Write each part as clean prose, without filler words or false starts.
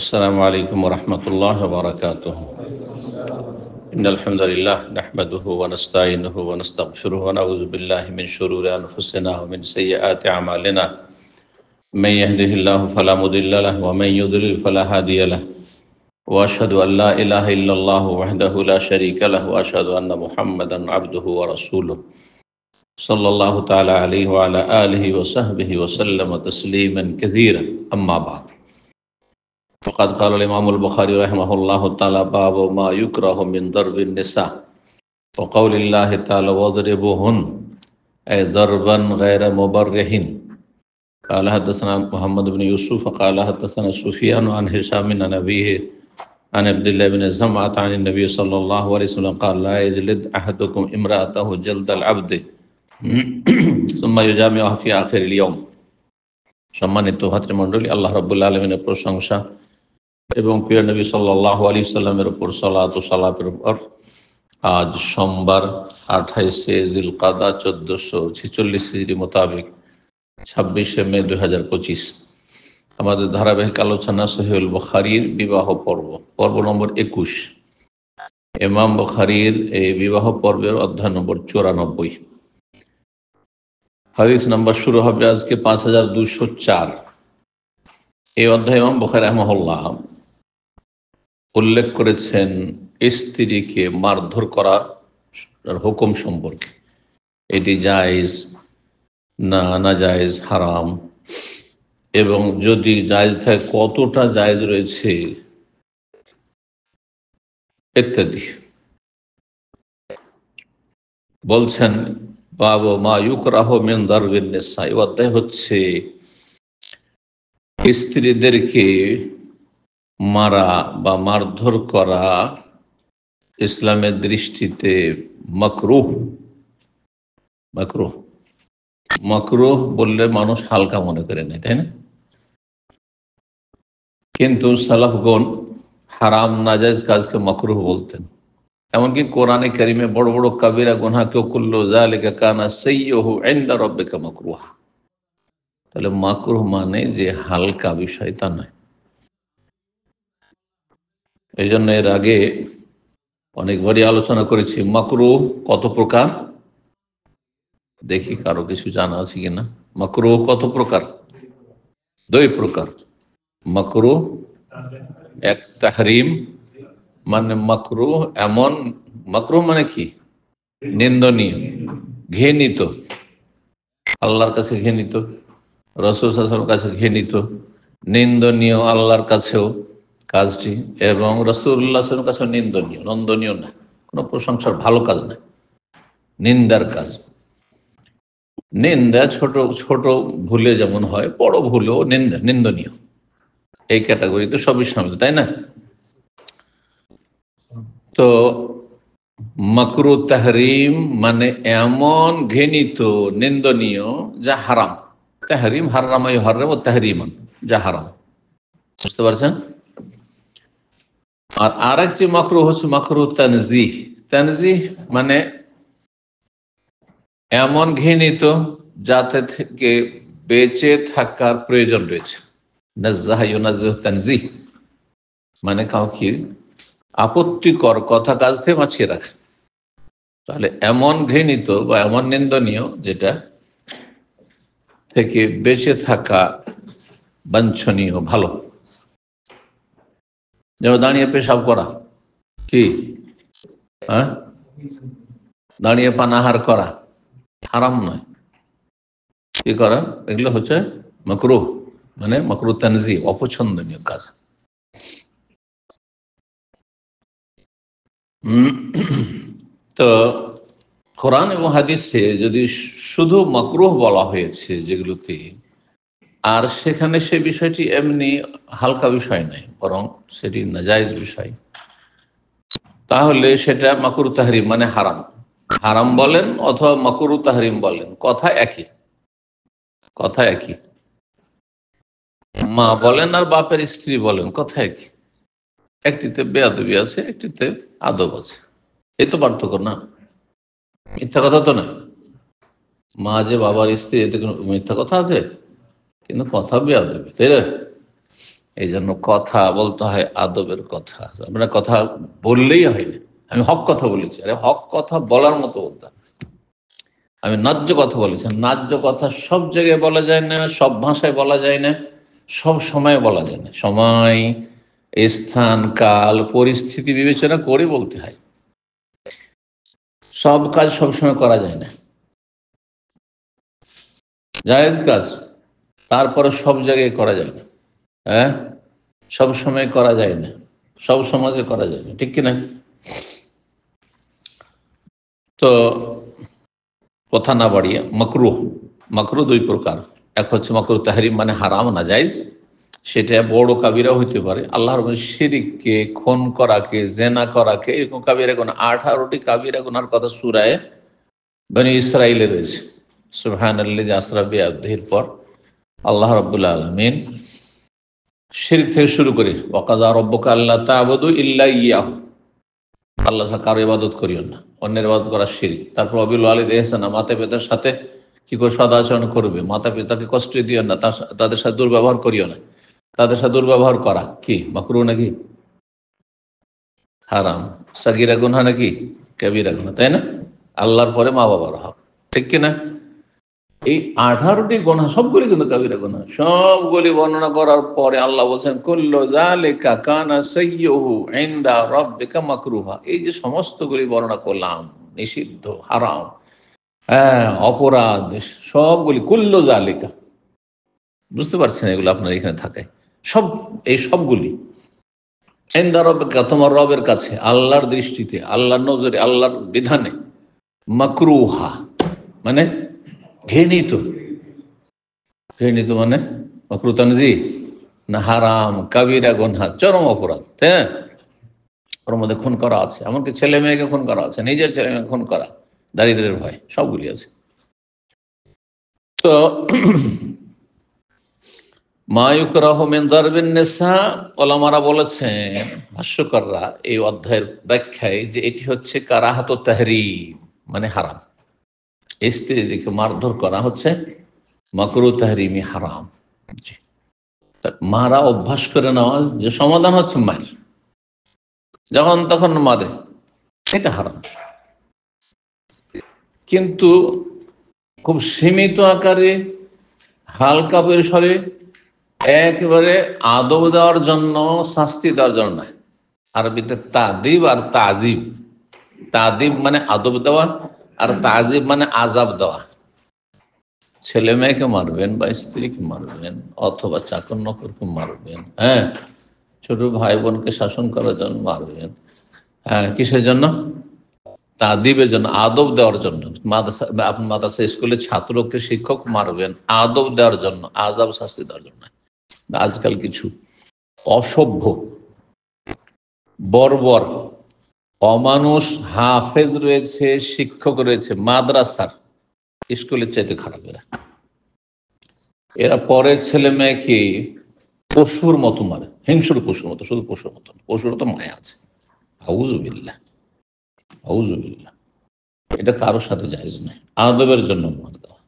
السلام عليكم ورحمة الله وبركاته. إن الحمد لله نحمده ونستعينه ونستغفره ونعوذ بالله من شرور أنفسنا ومن سيئات أعمالنا. من يهده الله فلا مضل له ومن يضلل فلا هادي له. وأشهد أن لا إله إلا الله وحده لا شريك له وأشهد أن محمدا عبده ورسوله صلى الله تعالى عليه وعلى آله وصحبه وسلم تسليما كثيرا. أما بعد، فقد قال الإمام البخاري رحمه الله تعالى: باب ما يكره من ضرب النساء وقول الله تعالى: واضربوهن، أي ضربا غير مبرح. قال حدثنا محمد بن يوسف قال حدثنا سفيان عن هشام عن أبيه عن عبد الله بن زمعة عن النبي صلى الله عليه وسلم قال: لا يجلد أحدكم امرأته جلد العبد ثم يجامعها في آخر اليوم। সম্মানিত ভাতৃমণ্ডলী, আল্লাহ রাব্বুল আলামিনের প্রশংসা এবং প্রিয় নবী সাল্লাল্লাহু আলাইহি সাল্লামের উপর সালাত ও সালামের উপর আজ সোমবার 28শে জিলকাদা 1446 হিজরি মোতাবেক 26শে মে 2025 আমাদের ধারাবাহিক আলোচনা সহিহুল বুখারীর বিবাহ পর্ব নম্বর 21। ইমাম বুখারীর এই বিবাহ পর্বের অধ্যায় নম্বর 94। হাদিস নাম্বার শুরু হবে আজকে 5204। এই অধ্যায়ে ইমাম বুখারী রাহিমাহুল্লাহ উল্লেখ করেছেন স্ত্রীকে মারধর করা হুকুম সম্পর্কে। এটি জায়েজ না নাজায়েজ, হারাম, এবং যদি জায়েজ থাকে কতটা জায়েজ রয়েছে ইত্যাদি বলছেন। বাবু মা ইউকরাহু মিন দারবিন নিসা, এই অধ্যায় হচ্ছে স্ত্রীদেরকে মারা বা মারধর করা ইসলামের দৃষ্টিতে মাকরুহ। মাকরুহ মাকরুহ বললে মানুষ হালকা মনে করে নেয়, তাই না? কিন্তু সালাফগণ হারাম নাজায়েজ কাজকে মাকরুহ বলতেন। এমনকি কোরআনে কারিমে বড় বড় কাবিরা গুনাহ কেউ কুল্লু যালিকা কানা সাইয়্যুহু ইনদা রাব্বিকা মাকরুহ। তাহলে মাকরুহ মানে যে হালকা বিষয় তা নয়। এই জন্য এর আগে অনেকবারই আলোচনা করেছি মাকরুহ কত প্রকার। দেখি কারো কিছু জানা আছে কিনা। মাকরুহ কত প্রকার? 2 প্রকার। মাকরুহ এক, তাহরিম মানে মাকরুহ এমন, মাকরুহ মানে কি? নিন্দনীয়, ঘৃণিত, আল্লাহর কাছে ঘৃণিত, রাসূল সাল্লাল্লাহু আলাইহি ওয়াসাল্লামের কাছে ঘৃণিত, নিন্দনীয় আল্লাহর কাছেও কাজটি, এবং রাসূলুল্লাহ সাল্লাল্লাহু আলাইহি ওয়াসাল্লামের কাছেও নিন্দনীয়, নন্দনীয় না, কোনো প্রশংসার ভালো কাজ নয়, নিন্দার কাজ। নিন্দা ছোট ছোট ভুলে যেমন হয়, বড় ভুলেও নিন্দা, নিন্দনীয়, এই ক্যাটাগরিতে সবই শামিল, তাই না? তো মাকরুহ তাহরিম মানে এমন ঘৃণিত, নিন্দনীয় যা হারাম। তাহরিম হারাম ও তাহরিমান, যা হারাম, বুঝতে পারছেন? আর আরেকটি মাকরুহ হচ্ছে মাকরুহ তানজিহ। তানজিহ মানে এমন ঘৃণিত যাতে থেকে বেঁচে থাকার প্রয়োজন রয়েছে। নাজ্জাহা ইউনাজ্জিহু তানজিহ মানে কাউকে আপত্তিকর কথা কাজ থেকে বাঁচিয়ে রাখা। তাহলে এমন ঘৃণিত বা এমন নিন্দনীয় যেটা থেকে বেঁচে থাকা বাঞ্ছনীয়, ভালো। যেমন দাঁড়িয়ে পেশাব করা, কি? দাঁড়িয়ে পানাহার করা হারাম নয়। কি করা? এগুলো হচ্ছে মাকরুহ, মানে মাকরুহ তানজিহ, অপছন্দনীয় কাজ। তো কোরআন এবং হাদিসে যদি শুধু মাকরুহ বলা হয়েছে যেগুলোতে, আর সেখানে সে বিষয়টি এমনি হালকা বিষয় নয়, বরং সেটি নাজায়েজ বিষয়, তাহলে সেটা মাকরুহ তাহরিম মানে হারাম। হারাম বলেন অথবা মাকরুহ তাহরিম বলেন, কথা একই, কথা একই। মা বলেন আর বাপের স্ত্রী বলেন, কথা একই। একটিতে বেয়াদবি আছে, একটিতে আদব আছে, এই তো পার্থক্য না। মিথ্যা কথা তো নয়। মা যে বাবার স্ত্রী, এতে কোনো মিথ্যা কথা আছে? কিন্তু কথা বেয়াদবি, তাই না? এই জন্য কথা বলতে হয় আদবের কথা। আপনার কথা বললেই হয় না, আমি হক কথা বলেছি, আরে হক কথা বলার মতো বলতে হবে। আমি ন্যায্য কথা বলেছি, ন্যায্য কথা সব জায়গায় বলা যায় না, সব ভাষায় বলা যায় না, সব সময় বলা যায় না। সময়, স্থান, কাল, পরিস্থিতি বিবেচনা করে বলতে হয়। সব কাজ সবসময় করা যায় না, জায়েজ কাজ তারপরে সব জায়গায় করা যায় না। হ্যাঁ, সব সময় করা যায় না, সব সমাজে করা যায় না, ঠিক কিনা? তো কথা না বাড়িয়ে, মাকরুহ, মাকরুহ দুই প্রকার। এক হচ্ছে মাকরুহ তাহরিম, মানে হারাম না জায়েজ, সেটা বড় কাবিরা হইতে পারে। আল্লাহর শিরিককে, খুন করাকে, জেনা করাকে, এরকম কাবিরা গুনাহ 18টি কাবিরা গুনার কথা সূরায়ে বনী ইসরাইলে রয়েছে। সুবহানাল্লাযী আসরা বিআবদিহির পর আল্লাহ রাব্বুল আলামিন শিরক থেকে শুরু করে ওয়াকাযা রাব্বুকা আল্লা তা'বুদু ইল্লা ইয়াহু, আল্লাহ ছাড়া কারো ইবাদত করিও না, অন্যের ইবাদত করা শিরক। তারপর ওয়াবিল ওয়ালিদি ইহসানা, মাতা পিতার সাথে কি করে সদাচরণ করবে, মাতা পিতাকে কষ্ট দিও না, তাদের সাথে দুর্ব্যবহার করিও না। তাদের সাথে দুর্ব্যবহার করা কি মাকরুহ নাকি হারাম? সাগীরা গুনাহ নাকি কাবীরা গুনাহ, তাই না? আল্লাহর পরে মা বাবার হক, ঠিক কিনা? এই 18টি গুনাহ সবগুলি কিন্তু কাবীরা গুনাহ। সবগুলি বর্ণনা করার পরে আল্লাহ বলছেন কুল্লু যালিকা কানা সাইয়্যুহু ইনদা রাব্বিকা মাকরুহা। এই যে সমস্তগুলি বর্ণনা করলাম, নিষিদ্ধ, হারাম, হ্যাঁ, অপরাধ, সবগুলি কুল্লু যালিকা, বুঝতে পারছেন? এগুলো আপনার এখানে থাকে সব, এই সবগুলি ইনদা রাব্বিকা, তোমার রবের কাছে, আল্লাহর দৃষ্টিতে, আল্লাহর নজরে, আল্লাহর বিধানে, মাকরুহা মানে ঘৃণিত। ঘৃণিত মানে মাকরুহ তানজিহ না, হারাম, কাবিরা গুনহা, চরম অপরাধ। হ্যাঁ, ওর মধ্যে খুন করা আছে, এমনকি ছেলে মেয়েকে খুন করা আছে, নিজের ছেলে মেয়েকে খুন করা, দারিদ্রের ভয়, সবগুলি আছে। তো মা ইউকরাহু মিন দারবিন নিসা, ওলামারা বলেছেন, ভাষ্যকাররা এই অধ্যায়ের ব্যাখ্যায়, যে এটি হচ্ছে কারাহাত তাহরিম, মানে হারাম। স্ত্রীকে মারধর করা হচ্ছে মাকরুহ তাহরিমি, হারাম। জি, মারা অভ্যাস করে নেওয়া, যে সমাধান হচ্ছে মার, যখন তখন মারে, এটা হারাম। কিন্তু খুব সীমিত আকারে, হালকা পরিসরে, একেবারে আদব দেওয়ার জন্য, শাস্তি দেওয়ার জন্য নয়। আরবিতে তাদিব আর তাজিব, তাদিব মানে আদব দেওয়া, আর তাজিব মানে আজাব দেওয়া। ছেলে মেয়েকে মারবেন বা স্ত্রীকে মারবেন, অথবা চাকর নকরকে মারবেন, হ্যাঁ, ছোট ভাই বোনকে শাসন করার জন্য মারবেন, হ্যাঁ, কিসের জন্য? তাদিবের জন্য, আদব দেওয়ার জন্য। মাদ্রাসা, আপনি মাদ্রাসা স্কুলে ছাত্রকে শিক্ষক মারবেন আদব দেওয়ার জন্য, আজাব শাস্তি দেওয়ার জন্য। আজকাল কিছু অসভ্য, বর্বর, অমানুষ হাফেজ রয়েছে, শিক্ষক রয়েছে, মাদ্রাসার, স্কুলের চাইতে খারাপ। এরা পরের ছেলে মেয়েকে পশুর মতো মারে, হিংস্র পশুর মতো, শুধু পশুর মতো, পশুর তো মায়া আছে। আউযুবিল্লাহ, আউযুবিল্লাহ। এটা কারোর সাথে জায়েজ নয়। আদবের জন্য মার দেওয়া,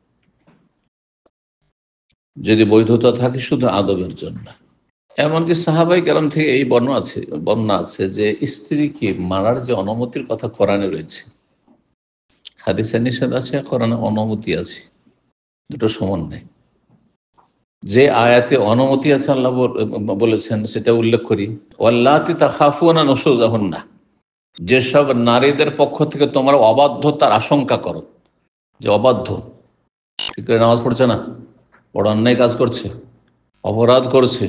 যদি বৈধতা থাকে, শুধু আদবের জন্য। এমনকি সাহাবাই কেরাম থেকে এই বর্ণনা আছে যে স্ত্রীকে মারার যে অনুমতির কথা কোরআনে রয়েছে, হাদিসে নিষেধ আছে, কোরআনে অনুমতি আছে, দুটো সমান নেই। যে আয়াতে অনুমতি আছে আল্লাহ বলেছেন, সেটা উল্লেখ করি, ওয়াল্লাতি তাখাফুনা নুশুজাহুন্না, যেসব নারীদের পক্ষ থেকে তোমরা অবাধ্যতার আশঙ্কা করো, যে অবাধ্য, ঠিক করে নামাজ পড়ছে না, বড় অন্যায় কাজ করছে, অপরাধ করছে,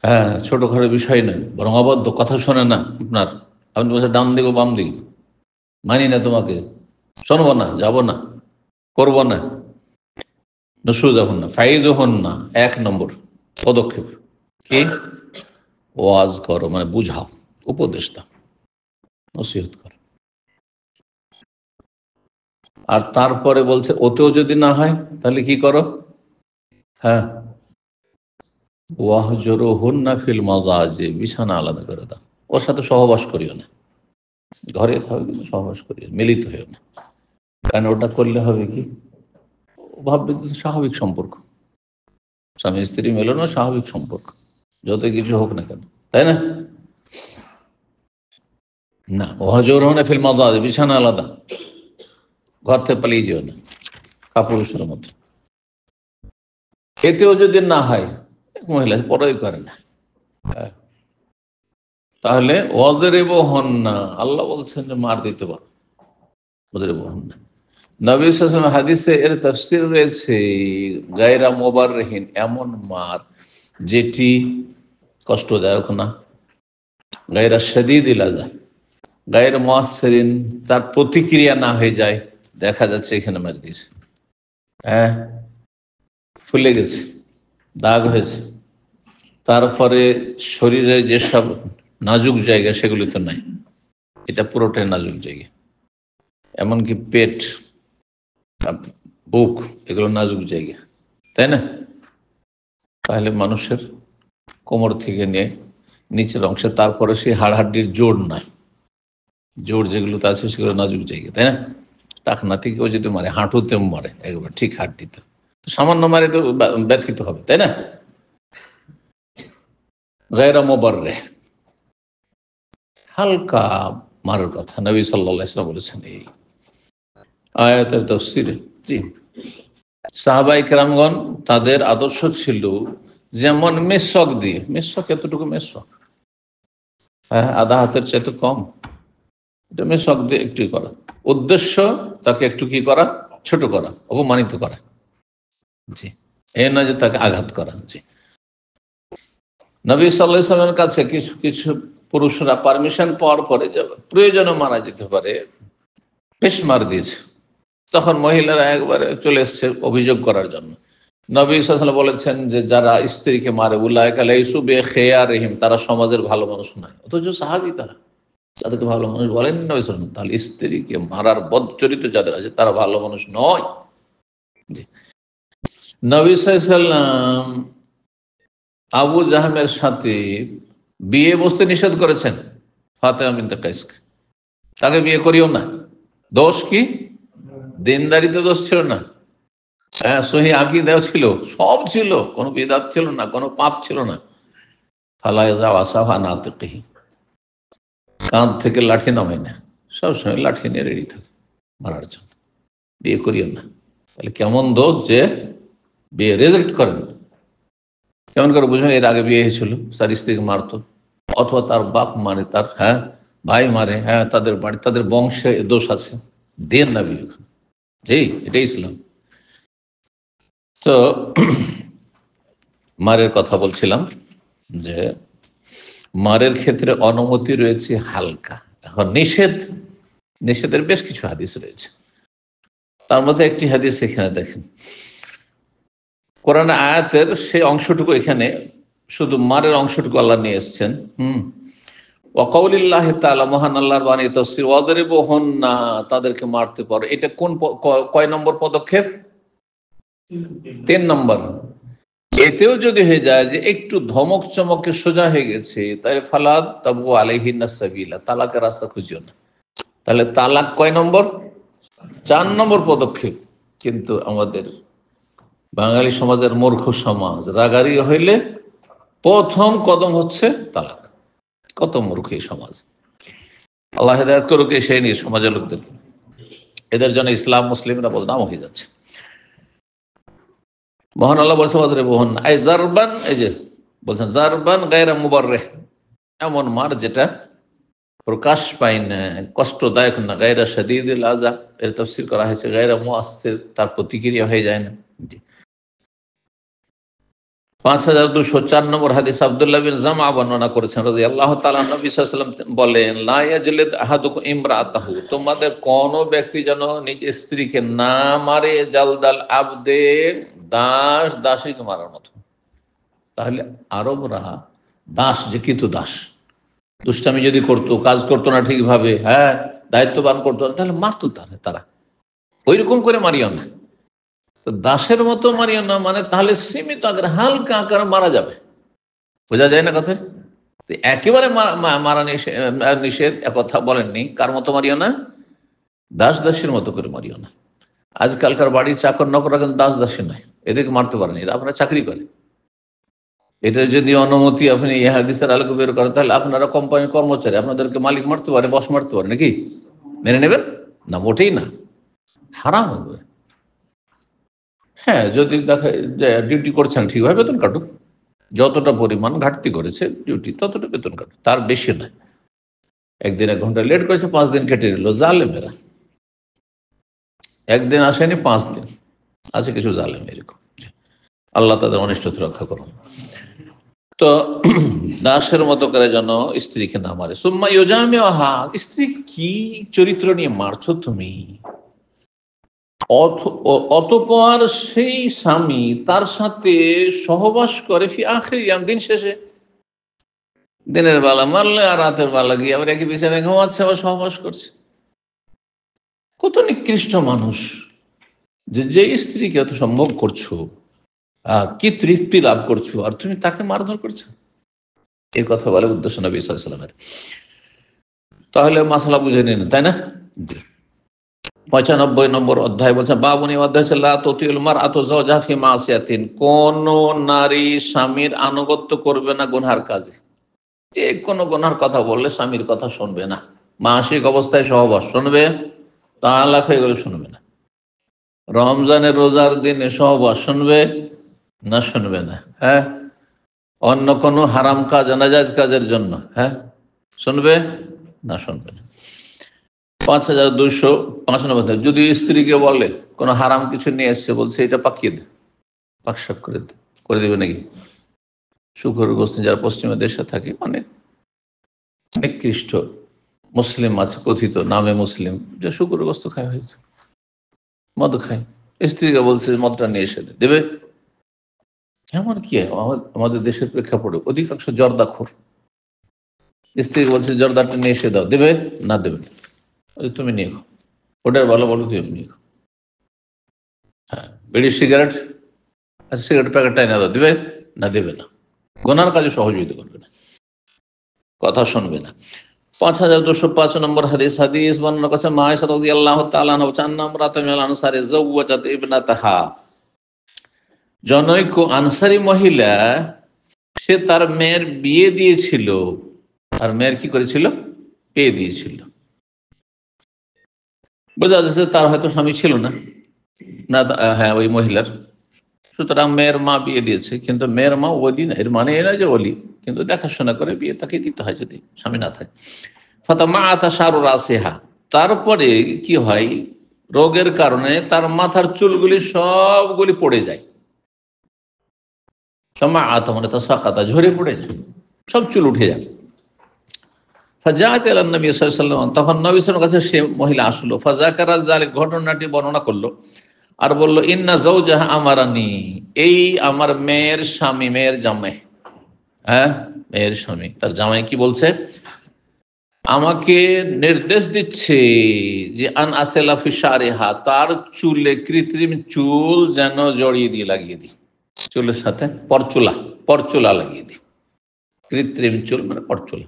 হ্যাঁ, ছোটখাটো বিষয় নয়, বরং অবাধ্য, কথা শোনে না আপনার, আপনি বলছেন ডান দিকে বাম দিকে, মানি না তোমাকে, শোনবো না, যাবো না, করবো না, নুশুজাহুন্না, ফাইজুহুন্না, 1 নম্বর পদক্ষেপ কি? ওয়াজ করো, মানে বুঝাও, উপদেশ দাও, নসিহত করো। আর তারপরে বলছে ওতেও যদি না হয় তাহলে কি করো? হ্যাঁ, ওয়াহজুরুহুন্না ফিল মাজাজি, বিছানা আলাদা করে দাও, ওর সাথে সহবাস করিও না, ঘরে থাকবে কিন্তু সহবাস করিও, মিলিত হইও না। কারণ ওটা করলে হবে কি, ভাববে স্বাভাবিক সম্পর্ক, স্বামী স্ত্রী মিলনও স্বাভাবিক সম্পর্ক, যত কিছু হোক না কেন, তাই না? না, হজর হনে ফিল মাদাজ, বিছানা আলাদা, ঘর থেকে পালিয়ে যেও না কাপুরুষের মতো। এতেও যদি না হয়, মহিলা পড়াই করে না, তাহলে ওয়াদরিবু হুন্না, আল্লাহ বলছেন যে মার দিতে পারো, ওয়াদরিবু হুন্না। নবী সাল্লাল্লাহু আলাইহি ওয়াসাল্লাম হাদিসে এর তাফসীর রয়েছে গায়রা মুবাররিহিন, এমন মার যেটি কষ্টদায়ক না, গায়রা শাদীদিল আযা, গায়রা মুআসসিরিন, তার প্রতিক্রিয়া না হয়ে যায়। দেখা যাচ্ছে এখানে মার দিয়েছে, হ্যাঁ, ফুলে গেছে, দাগ হয়েছে, তারপরে শরীরে যেসব নাজুক জায়গা সেগুলি তো নাই, এটা পুরোটাই নাজুক জায়গা, এমনকি পেট, বুক, এগুলো নাজুক জায়গা, তাই না? তাহলে মানুষের কোমর থেকে নিয়ে নিচের অংশে, তারপরে সেই হাড়হাড্ডির জোড় নাই, জোড় যেগুলোতে আছে সেগুলো নাজুক জায়গা, তাই না? টাকনা থেকেও যদি মারে, হাঁটুতে মারে, একবার ঠিক হাড্ডিতে, তো সামান্য মারে তো ব্যথিত হবে, তাই না? গায়রা মুবাররিহ, হালকা মারার কথা নবী সাল্লাল্লাহু আলাইহি ওয়াসাল্লাম বলেছেন এই আয়াতের তাফসীরে। জি, সাহাবায়ে কেরামগণ তাদের আদর্শ ছিল যেমন মেসওয়াক দিয়ে, মেসওয়াক এতটুকু মেসওয়াক, হ্যাঁ, আধা হাতের চাইতে কম, এটা মেসওয়াক দিয়ে একটু করা, উদ্দেশ্য তাকে একটু কি করা, ছোট করা, অপমানিত করা, জি, এ না যে তাকে আঘাত করা। জি, নবী সাল্লাল্লাহু আলাইহি ওয়াসাল্লামের কাছে কিছু কিছু পুরুষরা পারমিশন পাওয়ার পরে প্রয়োজনে মারা যেতে পারে, বেশ মার দিয়েছে, তখন মহিলারা একবারে চলে এসছে অভিযোগ করার জন্য। নবী সাল্লাল্লাহু আলাইহি ওয়াসাল্লাম বলেছেন যে যারা স্ত্রীকে মারে, উলাইকা লাইসু বিখিয়ারিহিম, তারা সমাজের ভালো মানুষ নয়, অথচ সাহাবী তারা, তাদেরকে ভালো মানুষ বলেন নবী সাল্লাল্লাহু আলাইহি ওয়াসাল্লাম। তাহলে স্ত্রীকে মারার বদচরিত্র যাদের আছে তারা ভালো মানুষ নয়। জি, নবী সাল্লাল্লাহু আলাইহি ওয়াসাল্লাম আবু জাহমের সাথে বিয়ে বসতে নিষেধ করেছেন, ফাতেমা বিনতে কাইসকে, তাকে বিয়ে করিও না। দোষ কি? দিনদারিতে দোষ ছিল না, হ্যাঁ, সহি আকীদা ছিল, সব ছিল, কোনো বিদাত ছিল না, কোনো পাপ ছিল না। ফালা ইয়াযা ওয়াসাফা নাতিকিহি, কাঁধ থেকে লাঠি নামায় না, সবসময় লাঠি নিয়ে রেডি থাকে মারার জন্য। বিয়ে করিও না, তাহলে কেমন দোষ যে বিয়ে রেজেক্ট করেন? কেমন করে বুঝবেন? এর আগে বিয়ে হয়েছিল, তার স্ত্রীকে মারতো, অথবা তার বাপ মারে, তার, হ্যাঁ, ভাই মারে, হ্যাঁ, তাদের বাড়ি, তাদের বংশে দোষ আছে, দেন না বিয়ে। জি, এটাই ইসলাম। তো মারের কথা বলছিলাম যে মারের ক্ষেত্রে অনুমতি রয়েছে হালকা। এখন নিষেধের বেশ কিছু হাদিস রয়েছে, তার মধ্যে একটি হাদিস এখানে দেখেন, কোরআন আয়াতের সেই অংশটুকু, এখানে শুধু মারের অংশটুকু আল্লাহ নিয়ে এসছেন। ওয়াকাউলিল্লাহি তাআলা, মহান আল্লাহর বাণী তাফসীর, ওয়াদরিবুহুন্না, তাদেরকে মারতে পারো। এটা কোন কয় নম্বর পদক্ষেপ? 3 নম্বর। এতেও যদি হয়ে যায় যে একটু ধমক চমকে সোজা হয়ে গেছে, তাহলে ফালা তাবু আলাইহিন্না সাবিলা, তালাকের রাস্তা খুঁজিও না। তাহলে তালাক কয় নম্বর? 4 নম্বর পদক্ষেপ। কিন্তু আমাদের বাঙালি সমাজের মূর্খ সমাজ, রাগারি হইলে প্রথম কদম হচ্ছে তালাক। কত মূর্খ এই সমাজ, আল্লাহ হেদায়েত করুক সেই নিয়ে সমাজের লোকদের। এদের জন্য ইসলাম মুসলিমরা বদনাম হয়ে যাচ্ছে। মহান আল্লাহ বলছে ওয়াদরিবুহুন, আই যারবান, এই যে বলছেন যারবান গায়রা মুবাররিহ, এমন মার যেটা প্রকাশ পায় না, কষ্টদায়ক না, গায়রা শাদীদিল আযা, এর তাফসীর করা হয়েছে গায়রা মুআসসির, তার প্রতিক্রিয়া হয়ে যায় না। 5204 নম্বর হাদিস আব্দুল্লাহ বিন জামা বর্ণনা করেছেন রাদিয়াল্লাহু তাআলা, নবী সাল্লাল্লাহু আলাইহি ওয়াসাল্লাম বলেন, লা ইয়াজলিদ আহাদুকুম ইমরাআতাহু, তোমাদের কোন ব্যক্তি যেন নিজ স্ত্রীকে না মারে জালদাল আবদে, দাস দাসীকে মারার মতো। তাহলে আরবরা দাস, যে কিন্তু দাস, দুষ্টামি যদি করতো, কাজ করতো না ঠিকভাবে, হ্যাঁ, দায়িত্ববান করতো না, তাহলে মারতো তারা। ওইরকম করে মারিও না, তো দাসের মতো মারিও না, মানে তাহলে সীমিত আকারে, হালকা আকারে মারা যাবে। বোঝা যায় না কথা? একেবারে মারা নিষেধ কথা বলেননি। কার মতো মারিও না? দাস দাসীর মতো করে মারিও না। আজকালকার বাড়ির চাকর নকররা কিন্তু দাস দাসী নয়, এদেরকে মারতে পারেনি, এরা আপনারা চাকরি করে, এটা যদি অনুমতি আপনি এই হাদিসের আলোকে বের করেন, তাহলে আপনারা কোম্পানির কর্মচারী, আপনাদেরকে মালিক মারতে পারে, বস মারতে পারে নাকি? মেনে নেবেন না? মোটেই না, হারাম হবে। হ্যাঁ, যদি দেখে যে ডিউটি করছেন ঠিকভাবে, বেতন কাটুক। যতটা পরিমাণ ঘাটতি করেছে ডিউটি, ততটা বেতন কাটুক, তার বেশি নয়। একদিন 1 ঘন্টা লেট করেছে, 5 দিন কেটে নিল, জালেমেরা। একদিন আসেনি, 5 দিন আছে, কিছু জালেম এরকম। আল্লাহ তাদের অনিষ্ট থেকে রক্ষা করুন। তো দাসের মতো করে যেন স্ত্রীকে না মারে। সুম্মা ইউজামিউহা, স্ত্রী কি চরিত্র নিয়ে মারছো তুমি? অতঃপর সেই স্বামী তার সাথে সহবাস করে ফি আখির ইয়াম, দিন শেষে। দিনের বেলা মারলে আর রাতের বেলা গিয়ে আবার একই বিছানায় ঘুমাচ্ছে, আবার সহবাস করছে। কত নিকৃষ্ট মানুষ! যে স্ত্রীকে এত সম্ভব করছো, কি তৃপ্তি লাভ করছো, আর তুমি তাকে মারধর করছো। এই কথা বলে উদ্দেশ্য নবী সাল্লাল্লাহু আলাইহি ওয়াসাল্লামের। তাহলে মাসালা বুঝে নিন, তাই না? 95 নম্বর অধ্যায় বলছে, বাবুনি অধ্যায় হচ্ছে লা তুতিউল মারআতু যাওজাহা ফি মাসিয়াতিন, কোন নারী স্বামীর আনুগত্য করবে না গুনহার কাজে। যে কোনো গুনহার কথা বললে স্বামীর কথা শুনবে না। মাসিক অবস্থায় সহবাস শুনবে, তালাক হয়ে গেলে শুনবে না। রমজানের রোজার দিনে সহবাস শুনবে না? শুনবে না। হ্যাঁ, অন্য কোনো হারাম কাজ, নাজায়েজ কাজের জন্য, হ্যাঁ, শুনবে না? শুনবে না। 5205 নম্বর, যদি স্ত্রীকে বলে কোনো হারাম কিছু নিয়ে এসছে, বলছে এটা পাকিয়ে দে, পাকশাক করে দে, করে দেবে নাকি? শুকর গোস্ত, যারা পশ্চিমা দেশে থাকে, মানে নিকৃষ্ট মুসলিম আছে, কথিত নামে মুসলিম, যে শুকর গোস্ত খায়, হয়েছে মদ খায়, স্ত্রীকে বলছে মদটা নিয়ে এসে দেবে। এমন কি আমাদের দেশের প্রেক্ষাপটে অধিকাংশ জর্দাখোর, স্ত্রীকে বলছে জর্দাটা নিয়ে এসে দাও, দেবে না? দেবে না। তুমি নিয়ে খাও, ওটার ভালো বলো, তুমি নিয়ে খাও। হ্যাঁ, বিড়ি সিগারেট, আচ্ছা সিগারেট প্যাকেটটা এনে দাও, দেবে না? দেবে না। গোনার কাজে সহযোগিতা করবে না, কথা শুনবে না। 5205 নম্বর হাদিস, বর্ণনা করেছেন মা আয়েশা রাদিয়াল্লাহু তাআলা আনহা, ইমরাতান মিনাল আনসারি যাওয়াজাত ইবনাতাহা, জনৈক আনসারী মহিলা, সে তার মেয়ের বিয়ে দিয়েছিল। আর মেয়ের কি করেছিল? বিয়ে দিয়েছিল। বোঝা যাচ্ছে তার হয়তো স্বামী ছিল না, না হ্যাঁ, ওই মহিলার। সুতরাং মেয়ের মা বিয়ে দিয়েছে, কিন্তু মেয়ের মা ওলি না, এর মানে এরা যে ওলি, কিন্তু দেখাশোনা করে বিয়ে তাকে দিতে হয় যদি স্বামী না থাকে। ফাতামা আতা শারু রাসিহা, তারপরে কি হয়, রোগের কারণে তার মাথার চুলগুলি সবগুলি পড়ে যায়। ফামা আতা মানে তা সাকাতা, ঝরে পড়ে যায়, সব চুল উঠে যায়। ফাজাআত ইলা নবী সাল্লাল্লাহু আলাইহি ওয়াসাল্লাম, তখন নবী সাল্লাল্লাহু আলাইহি ওয়াসাল্লামের কাছে সে মহিলা আসলো। ফাযাকারা যালিক, ঘটনাটি বর্ণনা করলো, আর বলল, ইন্না যাওজাহা আমারানি, এই আমার মেয়ের স্বামী, মেয়ের জামাই, হ্যাঁ, মেয়ের স্বামী, তার জামাই কি বলছে? আমাকে নির্দেশ দিচ্ছে যে আন আসেলা ফি শারিহা, তার চুলে কৃত্রিম চুল যেন জড়িয়ে দিয়ে, লাগিয়ে দিই, চুলের সাথে পরচুলা, পরচুলা লাগিয়ে দিই। কৃত্রিম চুল মানে পরচুলা,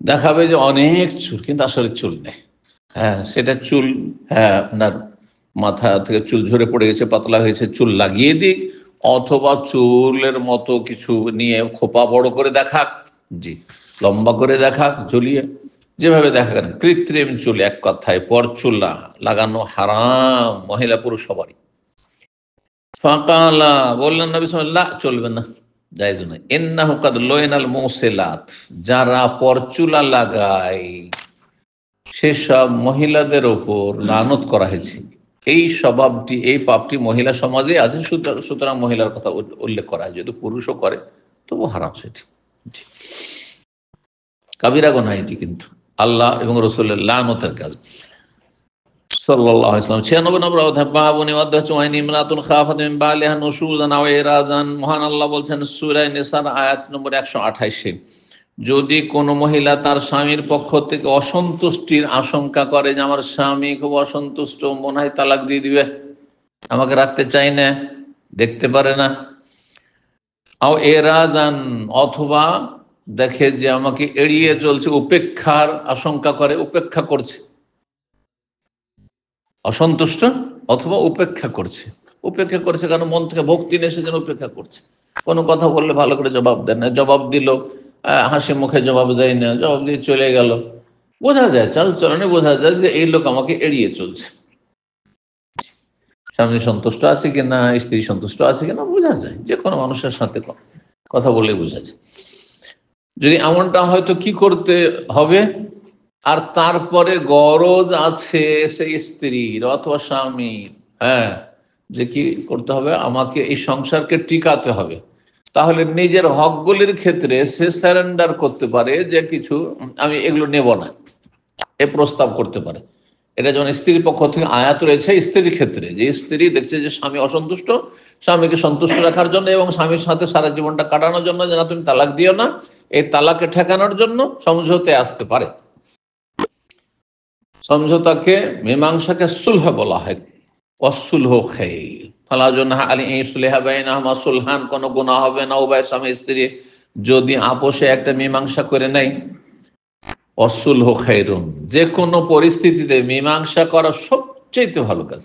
দেখাবে যে অনেক চুল, কিন্তু আসলে চুল নেই। হ্যাঁ, সেটা চুল, হ্যাঁ, আপনার মাথা থেকে চুল ঝরে পড়ে গেছে, পাতলা হয়েছে, চুল লাগিয়ে দিক, অথবা চুলের মতো কিছু নিয়ে খোপা বড় করে দেখাক, জি, লম্বা করে দেখাক, ঝুলিয়ে, যেভাবে দেখা কেন, কৃত্রিম চুল, এক কথায় পরচুলা লাগানো হারাম, মহিলা পুরুষ সবারই। ফাকালা, বললেন নবী সাল্লাল্লাহু আলাইহি ওয়াসাল্লাম, চলবে না, জায়েজ নয়। ইন্নাহু কাদ লাইনাল মুসিলাত, যারা পরচুলা লাগায় সেসব মহিলাদের ওপর লানত করা হয়েছে। এই স্বভাবটি, এই পাপটি মহিলা সমাজে আছে, সুতরাং মহিলার কথা উল্লেখ করা হয়। যদি পুরুষও করে তবু হারাম সেটি, কাবিরা গুনাহ এটি, কিন্তু আল্লাহ এবং রাসূলের লানতের কাজ। সাল্লাল্লাহু আলাইহি ওয়াসাল্লাম। 96 নম্বর অধ্যায়, বাবুনি অধ্যায় হচ্ছে ওয়াইন ইমরাতুন খাফাত মিন বালিহা নুশুজান আও ইরাজান। মহান আল্লাহ বলছেন সূরা নিসার আয়াত নম্বর 128, যদি কোনো মহিলা তার স্বামীর পক্ষ থেকে অসন্তুষ্টির আশঙ্কা করে, যে আমার স্বামী খুব অসন্তুষ্ট, মনে হয় তালাক দিয়ে দিবে, আমাকে রাখতে চাই না, দেখতে পারে না, আও এরাদান, অথবা দেখে যে আমাকে এড়িয়ে চলছে, উপেক্ষার আশঙ্কা করে, উপেক্ষা করছে, অসন্তুষ্ট অথবা উপেক্ষা করছে। উপেক্ষা করছে কারণ মন থেকে ভক্তি নেই, সেজন্য উপেক্ষা করছে। কোনো কথা বললে ভালো করে জবাব দেয় না, জবাব দিল হাসি মুখে জবাব দেয় না, জবাব দিয়ে চলে গেল। বোঝা যায়, চাল চলনে বোঝা যায় যে এই লোক আমাকে এড়িয়ে চলছে। স্বামী সন্তুষ্ট আছে কিনা, স্ত্রী সন্তুষ্ট আছে কিনা বোঝা যায়, যে কোনো মানুষের সাথে কথা বলে বোঝা যায়। যদি এমনটা হয়তো কি করতে হবে, আর তারপরে গরজ আছে সেই স্ত্রীর অথবা স্বামীর, হ্যাঁ, যে কি করতে হবে, আমাকে এই সংসারকে টিকাতে হবে, তাহলে নিজের হকগুলির ক্ষেত্রে সে সারেন্ডার করতে পারে যে কিছু আমি এগুলো নেব না, এ প্রস্তাব করতে পারে। এটা যেমন স্ত্রীর পক্ষ থেকে আয়াত রয়েছে স্ত্রীর ক্ষেত্রে, যে স্ত্রী দেখছে যে স্বামী অসন্তুষ্ট, স্বামীকে সন্তুষ্ট রাখার জন্য এবং স্বামীর সাথে সারা জীবনটা কাটানোর জন্য, যেন তুমি তালাক দিও না, এই তালাকে ঠেকানোর জন্য সমঝোতে আসতে পারে। সমঝোতাকে, মীমাংসাকে সুলহ বলা হয়, অসুলহ খাইর। ফালা জুনহা আলাইহিম সুলহা বাইনাহুমা সুলহান, কোনো গুনাহ হবে না উভয় স্বামী স্ত্রী যদি আপোষে একটা মীমাংসা করে নেয়। অসুলহ খাইরুন, যে কোনো পরিস্থিতিতে মীমাংসা করা সবচেয়ে ভালো কাজ।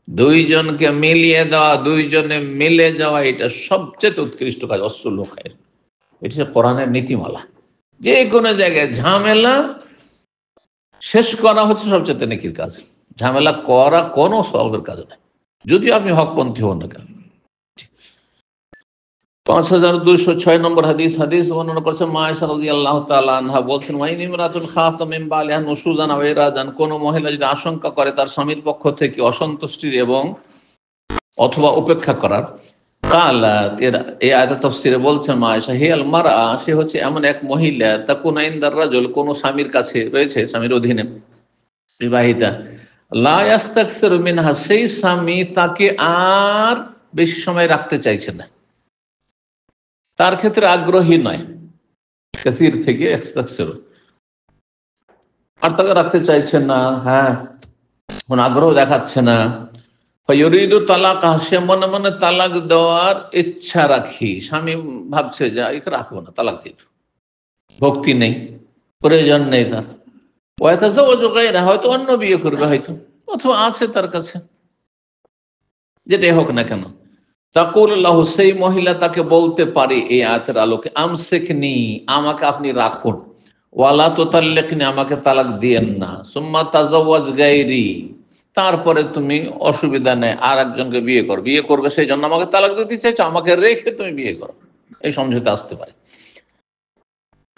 দুইজনকে মিলিয়ে দেওয়া, দুইজনে মিলে যাওয়া, এটা সবচেয়ে উৎকৃষ্ট কাজ। অসুলহ খাইর, এটি কোরআনের নীতিমালা। যে কোনো জায়গায় ঝামেলা শেষ করা হচ্ছে সবচেয়ে নেকির কাজ। ঝামেলা করা কোনো সওয়াবের কাজ নয়, যদিও আপনি হকপন্থী হন না কেন। 5206 নম্বর হাদিস বর্ণনা করেছেন মা আয়েশা রাদিয়াল্লাহু তাআলা আনহা বলছেন, ওয়াইন ইমরাতুন খাফাত মিন বালিহা নুশুজান আও ইরাজান, কোন মহিলা যদি আশঙ্কা করে তার স্বামীর পক্ষ থেকে অসন্তুষ্টির এবং অথবা উপেক্ষা করার, কালাত, এই আয়াতের তাফসীরে বলছেন মা আয়েশা, হিয়াল মারআ, সে হচ্ছে এমন এক মহিলা, তাকুনা ইনদার রাজুল, কোন স্বামীর কাছে রয়েছে, স্বামীর অধীনে বিবাহিতা, লা ইয়াস্তাকসিরু মিনহা, সেই স্বামী তাকে আর বেশি সময় রাখতে চাইছে না, তার ক্ষেত্রে আগ্রহী নয়, কাসির থেকে ইস্তাকসিরু, আর তাকে রাখতে চাইছে না, হ্যাঁ, কোন আগ্রহ দেখাচ্ছে না। ফায়ুরিদু তালাকা, সে মনে মনে তালাক দেওয়ার ইচ্ছা রাখি, স্বামী ভাবছে যে একে রাখবো না, তালাক দিয়ে দেব, ভক্তি নেই, প্রয়োজন নেই তার। ওয়াতাজাওয়াজু গায়রা, হয়তো অন্য বিয়ে করবে, হয়তো অথবা আছে তার কাছে, যেটাই হোক না কেন। তাকুলুল্লাহ, সেই মহিলা তাকে বলতে পারে এই আয়াতের আলোকে, আমসিকনি, আমাকে আপনি রাখুন, ওয়ালা তুতাল্লিকনি, আমাকে তালাক দিয়েন না, সুম্মা তাজাওয়াজ গায়রি, তারপরে তুমি অসুবিধা নেই আর একজনকে বিয়ে করবে, সেই জন্য আমাকে তালাক দিতে চাইছো, আমাকে রেখে তুমি বিয়ে করো, এই সমঝোতা আসতে পারে,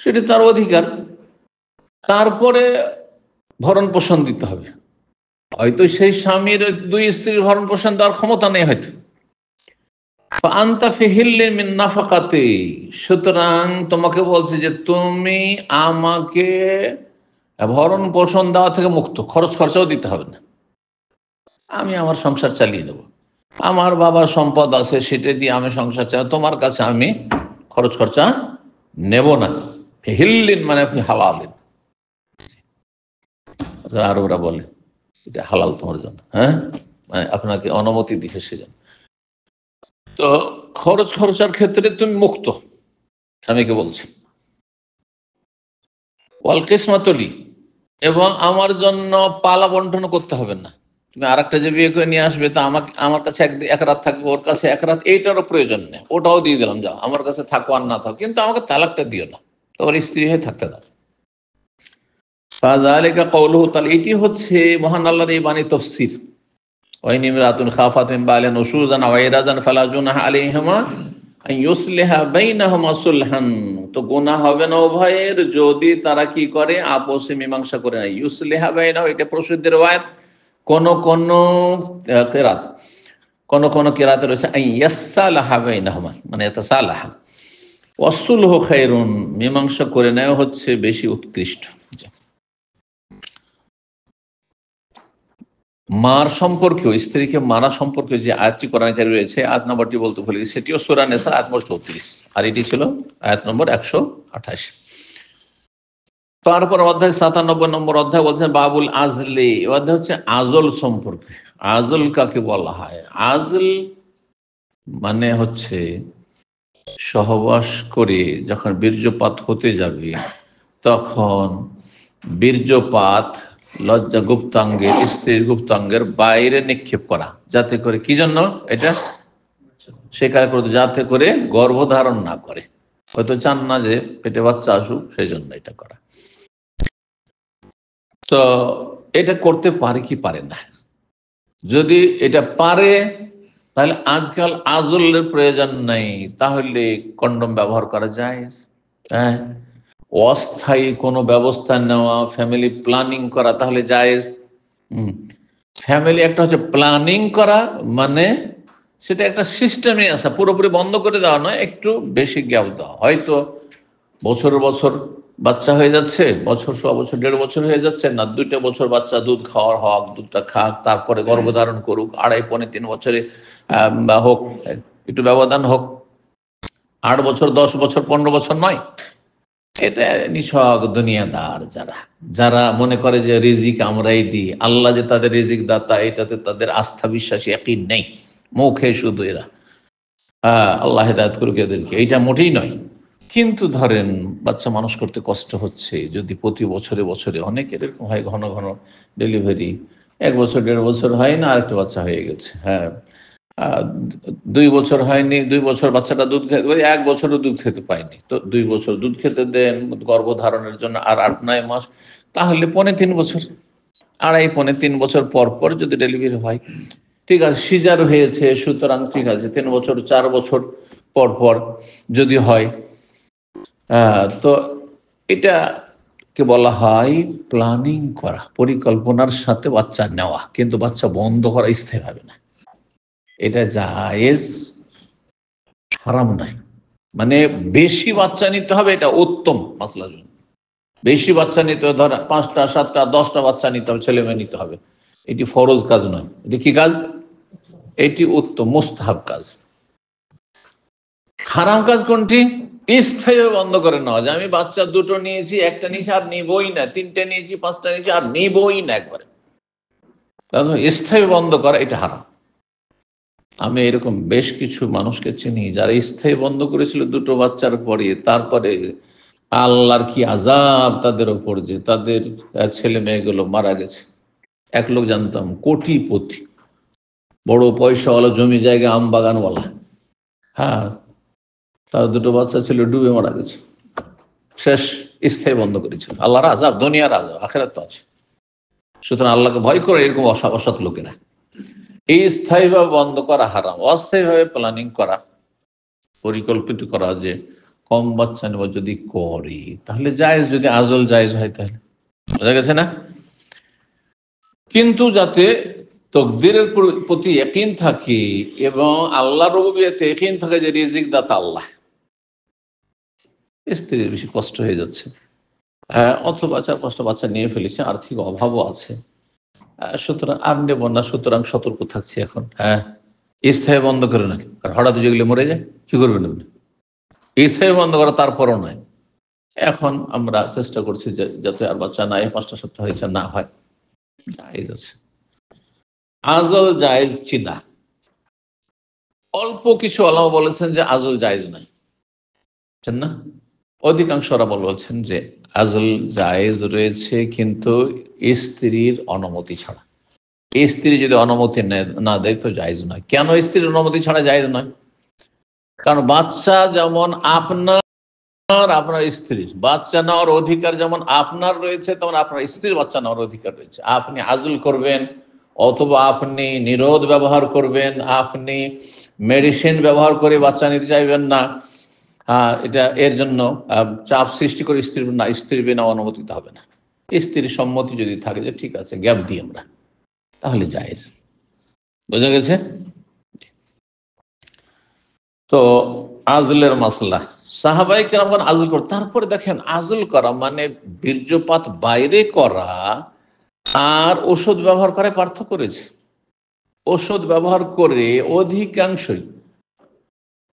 সেটি তার অধিকার। তারপরে ভরণ পোষণ দিতে হবে, হয়তো সেই স্বামীর দুই স্ত্রীর ভরণ পোষণ দেওয়ার ক্ষমতা নেই হয়তো, সুতরাং তোমাকে বলছে যে তুমি আমাকে ভরণ পোষণ দেওয়া থেকে মুক্ত, খরচ খরচাও দিতে হবে না, আমি আমার সংসার চালিয়ে নেব, আমার বাবার সম্পদ আছে সেটা দিয়ে আমি সংসার চালাই, তোমার কাছে আমি খরচ খরচা নেব না। হিল্লিন মানে আপনি হালালিন, আর ওরা বলে এটা হালাল তোমার জন্য, হ্যাঁ, মানে আপনাকে অনুমতি দিছে সেজন্য। তো খরচ খরচার ক্ষেত্রে তুমি মুক্ত, স্বামীকে বলছে। ওয়াল কিসমাতুলি, এবং আমার জন্য পালা বন্টন করতে হবে না, তুমি আর একটা যে বিয়ে করে নিয়ে আসবে তা আমাকে, আমার কাছে এক রাত থাকবে, ওর কাছে এক রাত, এইটারও প্রয়োজন নেই, ওটাও দিয়ে দিলাম, যাও আমার কাছে থাকো আর না থাকো, কিন্তু আমাকে তালাকটা দিও না, তোমার স্ত্রী হয়ে থাকতে দাও। ফাযালিকা কওলুহু তাআলা, এটি হচ্ছে মহান আল্লাহর এই বাণী তাফসীর। ওয়াইন ইমরাতুন খাফাত মিন বালিহা নুশুজান আও ইরাদান ফালা জুনাহা আলাইহিমা আন ইউসলিহা বাইনাহুমা সুলহান, তো গুনাহ হবে না উভয়ের যদি তারা কি করে, আপোষে মীমাংসা করে না। ইউসলিহা বাইনাহু, এটা প্রসিদ্ধ riwayat, কোন কিরাত, কোন কিরাতে রয়েছে আন ইয়াসসালাহা বাইনাহুমা, মানে ইয়াতাসালাহা। ওয়াসুলহু খায়রুন, মীমাংসা করে নেওয়া হচ্ছে বেশি উৎকৃষ্ট। মার সম্পর্কেও, স্ত্রীকে মারা সম্পর্কে যে আয়াতটি কোরআনে রয়েছে, আয়াত নম্বরটি বলতে ভুলে গেছি, সেটিও সূরা নিসা আয়াত নম্বর 34, আর এটি ছিল আয়াত নম্বর 128। তারপর অধ্যায় 97 নম্বর অধ্যায় বলছেন বাবুল আজলি, অধ্যায় হচ্ছে আজল সম্পর্কে। আজল কাকে বলা হয়? আজল মানে হচ্ছে সহবাস করে যখন বীর্যপাত হতে যাবে, তখন বীর্যপাত লজ্জা গুপ্তাঙ্গের, স্ত্রীর গুপ্তাঙ্গের বাইরে নিক্ষেপ করা, যাতে করে কি জন্য? এটা সে কাজ করতে, যাতে করে গর্ভধারণ না করে। হয়তো চান না যে পেটে বাচ্চা আসুক, সেই জন্য এটা করা। তো এটা করতে পারে কি পারে না? যদি এটা পারে তাহলে আজকাল আজলের প্রয়োজন নেই, তাহলে কন্ডম ব্যবহার করা যায়। হ্যাঁ, অস্থায়ী কোনো ব্যবস্থা নেওয়া, ফ্যামিলি প্ল্যানিং করা, তাহলে জায়েজ। ফ্যামিলি একটা হচ্ছে প্ল্যানিং করা, মানে সেটা একটা সিস্টেমে আসা, পুরোপুরি বন্ধ করে দেওয়া নয়, একটু বেশি গ্যাপ দেওয়া। হয়তো বছর বছর বাচ্চা হয়ে যাচ্ছে, বছর সোয়া বছর, 1.5 বছর হয়ে যাচ্ছে না, 2টা বছর বাচ্চা দুধ খাওয়ার হক, দুধটা খাক, তারপরে গর্ভধারণ করুক, 2.5 পৌনে 3 বছরে বা হোক, একটু ব্যবধান হোক। 8 বছর, 10 বছর, 15 বছর নয়। এটা নিছক দুনিয়াদার, যারা যারা মনে করে যে রিজিক আমরাই দিই, আল্লাহ যে তাদের রিজিক দাতা, এটাতে তাদের আস্থা বিশ্বাসী একই নেই, মুখে শুধু এরা। আল্লাহ হেদায়েত করুক এদেরকে, এইটা মোটেই নয়। কিন্তু ধরেন বাচ্চা মানুষ করতে কষ্ট হচ্ছে, যদি প্রতি বছরে বছরে, অনেকের এরকম হয় ঘন ঘন ডেলিভারি, 1 বছর 1.5 বছর হয় না, আরেকটা বাচ্চা হয়ে গেছে। হ্যাঁ, 2 বছর হয়নি, 2 বছর বাচ্চাটা দুধ খেতে, 1 বছরও দুধ খেতে পায়নি, তো 2 বছর দুধ খেতে দেন গর্ভধারণের জন্য, আর 8-9 মাস, তাহলে 3.25 বছর, 2.5 পৌনে 3 বছর পর পর যদি ডেলিভারি হয়, ঠিক আছে। সিজার হয়েছে, সুতরাং ঠিক আছে, 3 বছর 4 বছর পর পর যদি হয়, তো এটাকে বলা হয় প্ল্যানিং করা, পরিকল্পনার সাথে বাচ্চা নেওয়া, কিন্তু বাচ্চা বন্ধ করা স্থায়ীভাবে না। এটা জায়েজ, হারাম নাই। মানে বেশি বাচ্চা নিতে হবে, এটা উত্তম মাসলার জন্য। বেশি বাচ্চা নিতে হবে, ধর 5টা 7টা 10টা বাচ্চা নিতে হবে, ছেলে মেয়ে নিতে হবে, এটি ফরজ কাজ নয়। এটি কি কাজ? এটি উত্তম মুস্তাহাব কাজ। হারাম কাজ কোনটি? স্থায়ী বন্ধ করে নেওয়া, যে আমি বাচ্চা 2টো নিয়েছি, 1টা নিয়েছি আর নিবই না, 3টে নিয়েছি, 5টা নিয়েছি আর নিবই না, একবারে স্থায়ী বন্ধ করা, এটা হারাম। আমি এরকম বেশ কিছু মানুষকে চিনি যারা স্থায়ী বন্ধ করেছিল 2টো বাচ্চার পরে, তারপরে আল্লাহর কি আযাব তাদের ওপর, যে তাদের ছেলে মেয়েগুলো মারা গেছে। এক লোক জানতাম, কোটিপতি, বড় পয়সাওয়ালা, জমি জায়গা আম বাগানওয়ালা। হ্যাঁ, তার 2টো বাচ্চা ছিল, ডুবে মারা গেছে। শেষ, স্থায়ী বন্ধ করেছিল। আল্লাহর আযাব, দুনিয়ার আযাব, আখিরাত তো আছে। সুতরাং আল্লাহকে ভয় করে এরকম অসৎ লোকেরা। এই স্থায়ীভাবে বন্ধ করা হারাম। অস্থায়ীভাবে প্ল্যানিং করা, পরিকল্পিত করা, যে কম বাচ্চা নেব যদি করে, তাহলে জায়েজ, যদি আজল জায়েজ হয়, তাহলে বোঝা গেছে না? কিন্তু যাতে তকদিরের প্রতি ইয়াকিন থাকে এবং আল্লাহর রুবুবিয়তে ইয়াকিন থাকে, যে রিজিক দাতা আল্লাহ। স্ত্রীর বেশি কষ্ট হয়ে যাচ্ছে, অথবা 4-5টা বাচ্চা নিয়ে ফেলেছে, আর্থিক অভাবও আছে, সুতরাং আর নেব না, সুতরাং সতর্ক থাকছি এখন। হ্যাঁ, স্থায়ী বন্ধ করে নাকি, কারণ হঠাৎ যেগুলো মরে যায়, কি করবেন আপনি? স্থায়ী বন্ধ করা তারপরও নয়। এখন আমরা চেষ্টা করছি যে যাতে আর বাচ্চা না, 5টা 7টা হয়েছে, না হয়। জায়েজ আছে, আজল জায়েজ কি না? অল্প কিছু আলেমা বলেছেন যে আজল জায়েজ নাই, বুঝছেন না? অধিকাংশ ওরা বলছেন যে আজল জায়েজ রয়েছে, কিন্তু স্ত্রীর অনুমতি ছাড়া। স্ত্রী যদি অনুমতি না দেয় তো জায়েজ নয়। কেন স্ত্রীর অনুমতি ছাড়া জায়েজ নয়? কারণ বাচ্চা যেমন আপনার, আপনার স্ত্রীর বাচ্চা নেওয়ার অধিকার যেমন আপনার রয়েছে, তেমন আপনার স্ত্রীর বাচ্চা নেওয়ার অধিকার রয়েছে। আপনি আজল করবেন, অথবা আপনি নিরোধ ব্যবহার করবেন, আপনি মেডিসিন ব্যবহার করে বাচ্চা নিতে চাইবেন না, এটা এর জন্য চাপ সৃষ্টি করে স্ত্রীর বিনা অনুমতিতে হবে না। স্ত্রীর সম্মতি যদি থাকে যে ঠিক আছে গ্যাপ দিই আমরা, তাহলে জায়েজ। বোঝা গেছে? তো আজলের মাসলা, সাহাবাই কেরামগণ আজল করে, তারপরে দেখেন আজল করা মানে বীর্যপাত বাইরে করা আর ওষুধ ব্যবহার করে পার্থক্য রয়েছে। ওষুধ ব্যবহার করে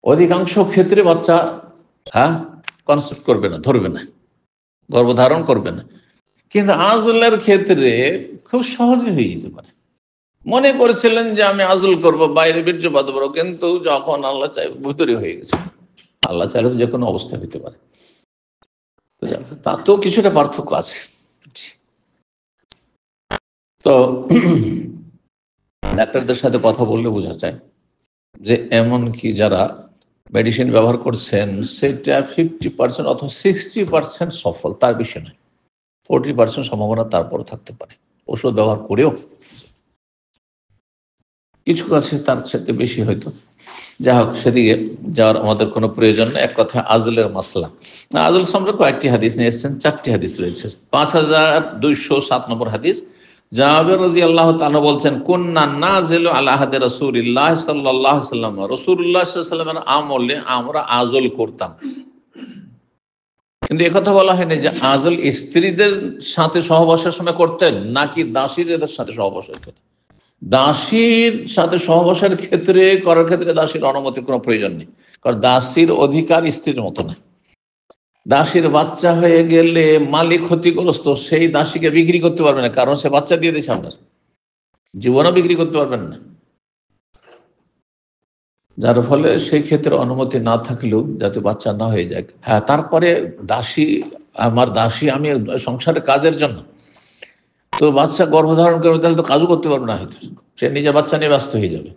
অধিকাংশ ক্ষেত্রে বাচ্চা কনসেপ্ট করবে না, ধরবে না, গর্ভধারণ করবে না। কিন্তু আজলের ক্ষেত্রে খুব সহজে হয়ে যেতে পারে। মনে করেছিলেন যে আমি আজল করব, বাইরে বীর্যপাত করবো, কিন্তু যখন আল্লাহ চাই ভিতরে হয়ে গেছে। আল্লাহ চাইলে তো যে কোনো অবস্থা হতে পারে, তাতেও কিছুটা পার্থক্য আছে। তো ডাক্তারদের সাথে কথা বললে বোঝা যায় যে এমনকি যারা মেডিসিন ব্যবহার করছেন সেটা 50% অথবা 60% সফল, তার বেশি নয়। 40% সম্ভাবনা তারপরও থাকতে পারে ওষুধ ব্যবহার করেও। কিছু আছে তার সাথে বেশি হয়তো। যা হোক, সেদিকে যাওয়ার আমাদের কোনো প্রয়োজন নেই। এক কথা আজলের মাসলা। আজল সম্পর্কে কয়েকটি হাদিস নিয়ে এসেছেন, 4টি হাদিস রয়েছে। 5207 নম্বর হাদিস, জাবের রাদিয়াল্লাহু তাআলা বলছেন, কুন্না নাজিলু আলা আহদি রাসূলিল্লাহ সাল্লাল্লাহু আলাইহি ওয়াসাল্লাম, রাসূলুল্লাহ সাল্লাল্লাহু আলাইহি ওয়াসাল্লামের আমলে আমরা আজল করতাম। কিন্তু একথা বলা হয়নি যে আজল স্ত্রীদের সাথে সহবাসের সময় করতেন নাকি দাসীদের সাথে সহবাসের ক্ষেত্রে। দাসীর সাথে সহবাসের ক্ষেত্রে করার ক্ষেত্রে দাসীর অনুমতির কোনো প্রয়োজন নেই, কারণ দাসীর অধিকার স্ত্রীর মতো না। দাসীর বাচ্চা হয়ে গেলে মালিক ক্ষতিগ্রস্ত, সেই দাসীকে বিক্রি করতে পারবে না, কারণ সে বাচ্চা দিয়ে দিয়েছে আপনার, জীবনও বিক্রি করতে পারবেন না। যার ফলে সেই ক্ষেত্রে অনুমতি না থাকলেও যাতে বাচ্চা না হয়ে যায়। হ্যাঁ, তারপরে দাসী আমার দাসী আমি সংসারের কাজের জন্য, তো বাচ্চা গর্ভধারণ করবে তাহলে তো কাজও করতে পারবে না, হয়তো সে নিজের বাচ্চা নিয়ে ব্যস্ত হয়ে যাবে।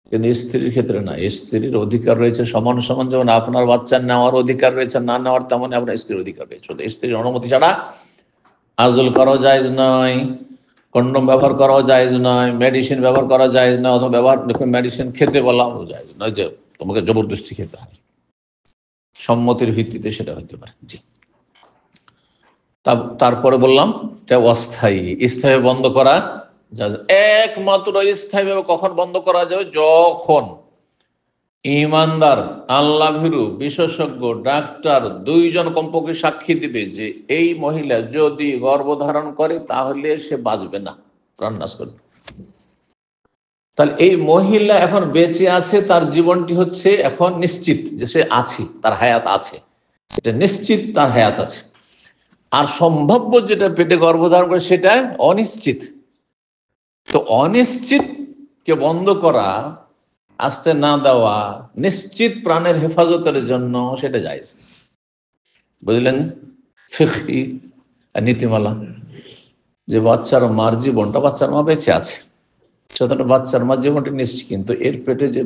কিন্তু স্ত্রীর ক্ষেত্রে না, স্ত্রীর অধিকার রয়েছে সমান সমান, যেমন আপনার বাচ্চা নেওয়ার অধিকার রয়েছে না নেওয়ার, তেমন আপনার স্ত্রীর অধিকার রয়েছে। স্ত্রীর অনুমতি ছাড়া আজল করাও জায়েজ নয়, কন্ডম ব্যবহার করাও জায়েজ নয়, মেডিসিন ব্যবহার করা জায়েজ নয়, অথবা মেডিসিন খেতে বলাও জায়েজ নয় যে তোমাকে জবরদস্তি খেতে হয়। সম্মতির ভিত্তিতে সেটা হতে পারে। জি, তারপরে বললাম অস্থায়ী, স্থায়ী বন্ধ করা একমাত্র স্থায়ীভাবে কখন বন্ধ করা যাবে, যখন ইমানদার আল্লাহ ভীরু বিশেষজ্ঞ ডাক্তার 2 জন কমপক্ষে সাক্ষী দিবে যে এই মহিলা যদি গর্ভধারণ করে তাহলে সে বাঁচবে না, প্রাণ নাশ করবে। তাহলে এই মহিলা এখন বেঁচে আছে, তার জীবনটি হচ্ছে এখন নিশ্চিত যে সে আছে, তার হায়াত আছে, এটা নিশ্চিত তার হায়াত আছে। আর সম্ভাব্য যেটা পেটে গর্ভধারণ করে সেটা অনিশ্চিত। তো অনিশ্চিত কে বন্ধ করা, আসতে না দেওয়া, নিশ্চিত প্রাণের হেফাজতের জন্য সেটা জায়েজ। বুঝলেন ফিকহি নীতিমালা, যে বাচ্চার মার জীবনটা, বাচ্চার মা বেঁচে আছে, সেটা বাচ্চার মার জীবনটা নিশ্চিত, কিন্তু এর পেটে যে